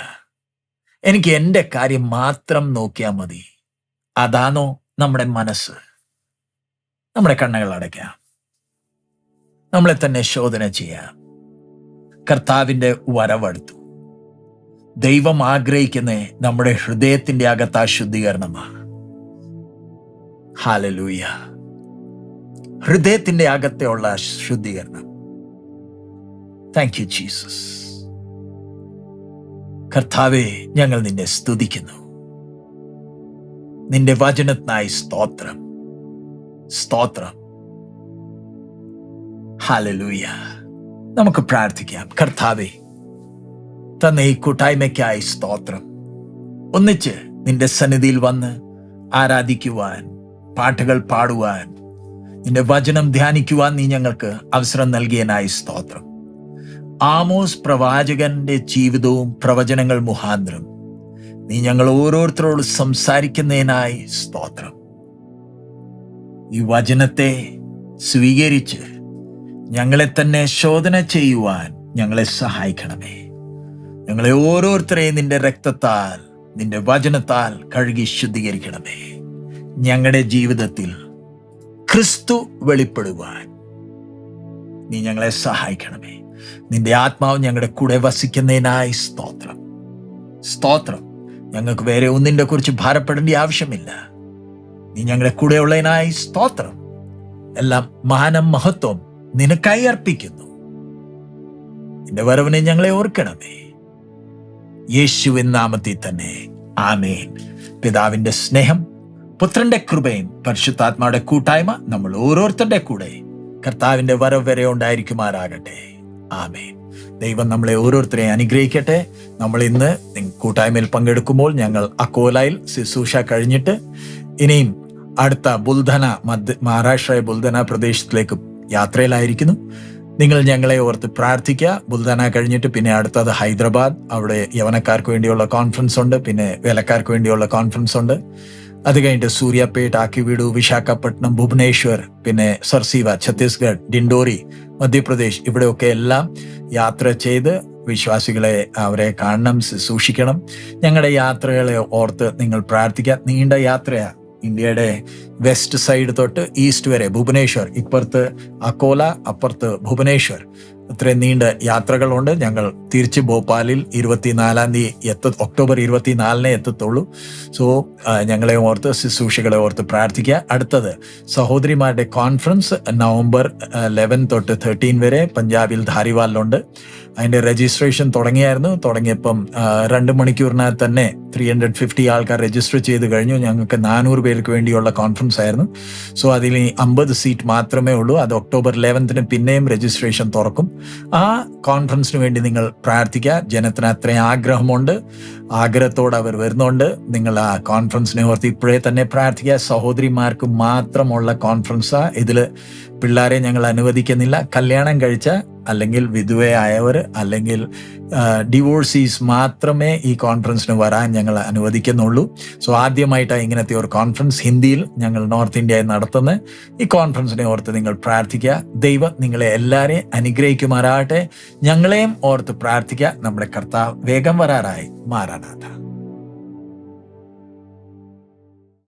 എനിക്ക് എൻ്റെ കാര്യം മാത്രം നോക്കിയാൽ മതി. അതാണോ നമ്മുടെ മനസ്സ്? നമ്മുടെ കണ്ണുകൾ അടയ്ക്കാം. നമ്മളെ തന്നെ ശോധന ചെയ്യാം. കർത്താവിന്റെ വരവടുത്തു. ദൈവം ആഗ്രഹിക്കുന്ന നമ്മുടെ ഹൃദയത്തിന്റെ അകത്താ ശുദ്ധീകരണമാണ്. ഹല്ലേലൂയ. ഹൃദയത്തിന്റെ അകത്തെയുള്ള ശുദ്ധീകരണം. Thank you Jesus. കർത്താവേ, ഞങ്ങൾ നിന്നെ സ്തുതിക്കുന്നു. നിന്റെ വചനത്തിനായി സ്തോത്രം, സ്തോത്രം. ഹല്ലേലൂയ. നമുക്ക് പ്രാർത്ഥിക്കാം. കർത്താവേ, തന്ന ഈ കൂട്ടായ്മയ്ക്കായി സ്തോത്രം. ഒന്നിച്ച് നിന്റെ സന്നിധിയിൽ വന്ന് ആരാധിക്കുവാൻ, പാട്ടുകൾ പാടുവാൻ, നിന്റെ വചനം ധ്യാനിക്കുവാൻ നീ ഞങ്ങൾക്ക് അവസരം നൽകിയതിനായി സ്തോത്രം. ആമോസ് പ്രവാചകന്റെ ജീവിതവും പ്രവചനങ്ങൾ മുഖാന്തരം നീ ഞങ്ങൾ ഓരോരുത്തരോട് സംസാരിക്കുന്നതിനായി സ്തോത്രം. ഈ വചനത്തെ സ്വീകരിച്ച് ഞങ്ങളെ തന്നെ ശോധന ചെയ്യുവാൻ ഞങ്ങളെ സഹായിക്കണമേ. ഞങ്ങളെ ഓരോരുത്തരെയും നിന്റെ രക്തത്താൽ, നിന്റെ വചനത്താൽ കഴുകി ശുദ്ധീകരിക്കണമേ. ഞങ്ങളുടെ ജീവിതത്തിൽ ക്രിസ്തു വെളിപ്പെടുവാൻ നീ ഞങ്ങളെ സഹായിക്കണമേ. നിന്റെ ആത്മാവ് ഞങ്ങളുടെ കൂടെ വസിക്കുന്നതിനായി സ്തോത്രം, സ്തോത്രം. ഞങ്ങൾക്ക് വേറെ ഒന്നിന്റെ കുറിച്ച് ഭാരപ്പെടേണ്ട ആവശ്യമില്ല. നീ ഞങ്ങളുടെ കൂടെ ഉള്ളതിനായി സ്തോത്രം. എല്ലാം മാനം മഹത്വം നിനക്കായി അർപ്പിക്കുന്നു. നിന്റെ വരവിനെ ഞങ്ങളെ ഓർക്കണമേ. യേശുവിൻ നാമത്തിൽ തന്നെ ആമേൻ. പിതാവിന്റെ സ്നേഹം, പുത്രന്റെ കൃപയും പരിശുദ്ധാത്മായുടെ കൂട്ടായ്മ നമ്മൾ ഓരോരുത്തരുടെ കൂടെ കർത്താവിന്റെ വരവ് വരെ ഉണ്ടായിരിക്കുമാറാകട്ടെ. ആമേൻ. ദൈവം നമ്മളെ ഓരോരുത്തരെയും അനുഗ്രഹിക്കട്ടെ. നമ്മൾ ഇന്ന് കൂട്ടായ്മയിൽ പങ്കെടുക്കുമ്പോൾ ഞങ്ങൾ അക്കോലയിൽ ശുശ്രൂഷ കഴിഞ്ഞിട്ട് ഇനിയും അടുത്ത ബുൽധന, മഹാരാഷ്ട്ര ബുൽധന പ്രദേശത്തിലേക്ക് യാത്രയിലായിരിക്കുന്നു. നിങ്ങൾ ഞങ്ങളെ ഓർത്ത് പ്രാർത്ഥിക്കുക. ബുൽധന കഴിഞ്ഞിട്ട് പിന്നെ അടുത്തത് ഹൈദരാബാദ്. അവിടെ യവനക്കാർക്ക് വേണ്ടിയുള്ള കോൺഫറൻസ് ഉണ്ട്, പിന്നെ വേലക്കാർക്ക് വേണ്ടിയുള്ള കോൺഫറൻസ് ഉണ്ട്. അത് കഴിഞ്ഞിട്ട് സൂര്യാപേട്ട്, ആക്കിവീടു, വിശാഖപട്ടണം, ഭുവനേശ്വർ, പിന്നെ സർസീവ, ഛത്തീസ്ഗഡ്, ഡിൻഡോറി, മധ്യപ്രദേശ്, ഇവിടെയൊക്കെ എല്ലാം യാത്ര ചെയ്ത് വിശ്വാസികളെ അവരെ കാണണം, സൂക്ഷിക്കണം. ഞങ്ങളുടെ യാത്രകളെ ഓർത്ത് നിങ്ങൾ പ്രാർത്ഥിക്കുക. നീണ്ട യാത്രയാണ്. ഇന്ത്യയുടെ വെസ്റ്റ് സൈഡ് തൊട്ട് ഈസ്റ്റ് വരെ, ഭുവനേശ്വർ, ഇപ്പുറത്ത് അക്കോല, അപ്പുറത്ത് ഭുവനേശ്വർ, അത്രയും നീണ്ട യാത്രകളുണ്ട്. ഞങ്ങൾ തിരിച്ച് ഭോപ്പാലിൽ 24-ാം തീയതി ഒക്ടോബർ 24-ന് എത്തത്തുള്ളൂ. സോ ഞങ്ങളെ ഓർത്ത്, ശുശ്രൂഷകളെ ഓർത്ത് പ്രാർത്ഥിക്കുക. അടുത്തത് സഹോദരിമാരുടെ കോൺഫറൻസ് നവംബർ 11 തൊട്ട് 13 വരെ പഞ്ചാബിൽ ധാരിവാലിലുണ്ട്. അതിൻ്റെ രജിസ്ട്രേഷൻ തുടങ്ങിയപ്പം 2 മണിക്കൂറിനകത്ത് തന്നെ 350 ആൾക്കാർ രജിസ്റ്റർ ചെയ്ത് കഴിഞ്ഞു. ഞങ്ങൾക്ക് 400 പേർക്ക് വേണ്ടിയുള്ള കോൺഫറൻസ് ആയിരുന്നു. സോ അതിൽ 50 സീറ്റ് മാത്രമേ ഉള്ളൂ. അത് ഒക്ടോബർ 11-ന് പിന്നെയും രജിസ്ട്രേഷൻ തുറക്കും. ആ കോൺഫറൻസിന് വേണ്ടി നിങ്ങൾ പ്രാർത്ഥിക്കുക. ജനത്തിന് അത്രയും ആഗ്രഹമുണ്ട്, ആഗ്രഹത്തോടെ അവർ വരുന്നുണ്ട്. നിങ്ങൾ ആ കോൺഫറൻസിനെ ഓർത്ത് ഇപ്പോഴേ തന്നെ പ്രാർത്ഥിക്കുക. സഹോദരിമാർക്ക് മാത്രമുള്ള കോൺഫറൻസാണ്. ഇതിൽ പിള്ളേരെ ഞങ്ങൾ അനുവദിക്കുന്നില്ല. കല്യാണം കഴിച്ച അല്ലെങ്കിൽ വിധവയായവർ അല്ലെങ്കിൽ ഡിവോഴ്സീസ് മാത്രമേ ഈ കോൺഫറൻസിന് വരാൻ ഞങ്ങൾ അനുവദിക്കുന്നുള്ളൂ. സോ ആദ്യമായിട്ടാണ് ഇങ്ങനത്തെ ഒരു കോൺഫറൻസ് ഹിന്ദിയിൽ ഞങ്ങൾ നോർത്ത് ഇന്ത്യയിൽ നടത്തുന്നത്. ഈ കോൺഫറൻസിനെ ഓർത്ത് നിങ്ങൾ പ്രാർത്ഥിക്കുക. ദൈവം നിങ്ങളെ എല്ലാവരെയും അനുഗ്രഹിക്കുമാറാകട്ടെ. ഞങ്ങളെയും ഓർത്ത് പ്രാർത്ഥിക്കുക. നമ്മുടെ കർത്താവ് വേഗം വരാറായി. മാറാനാഥ.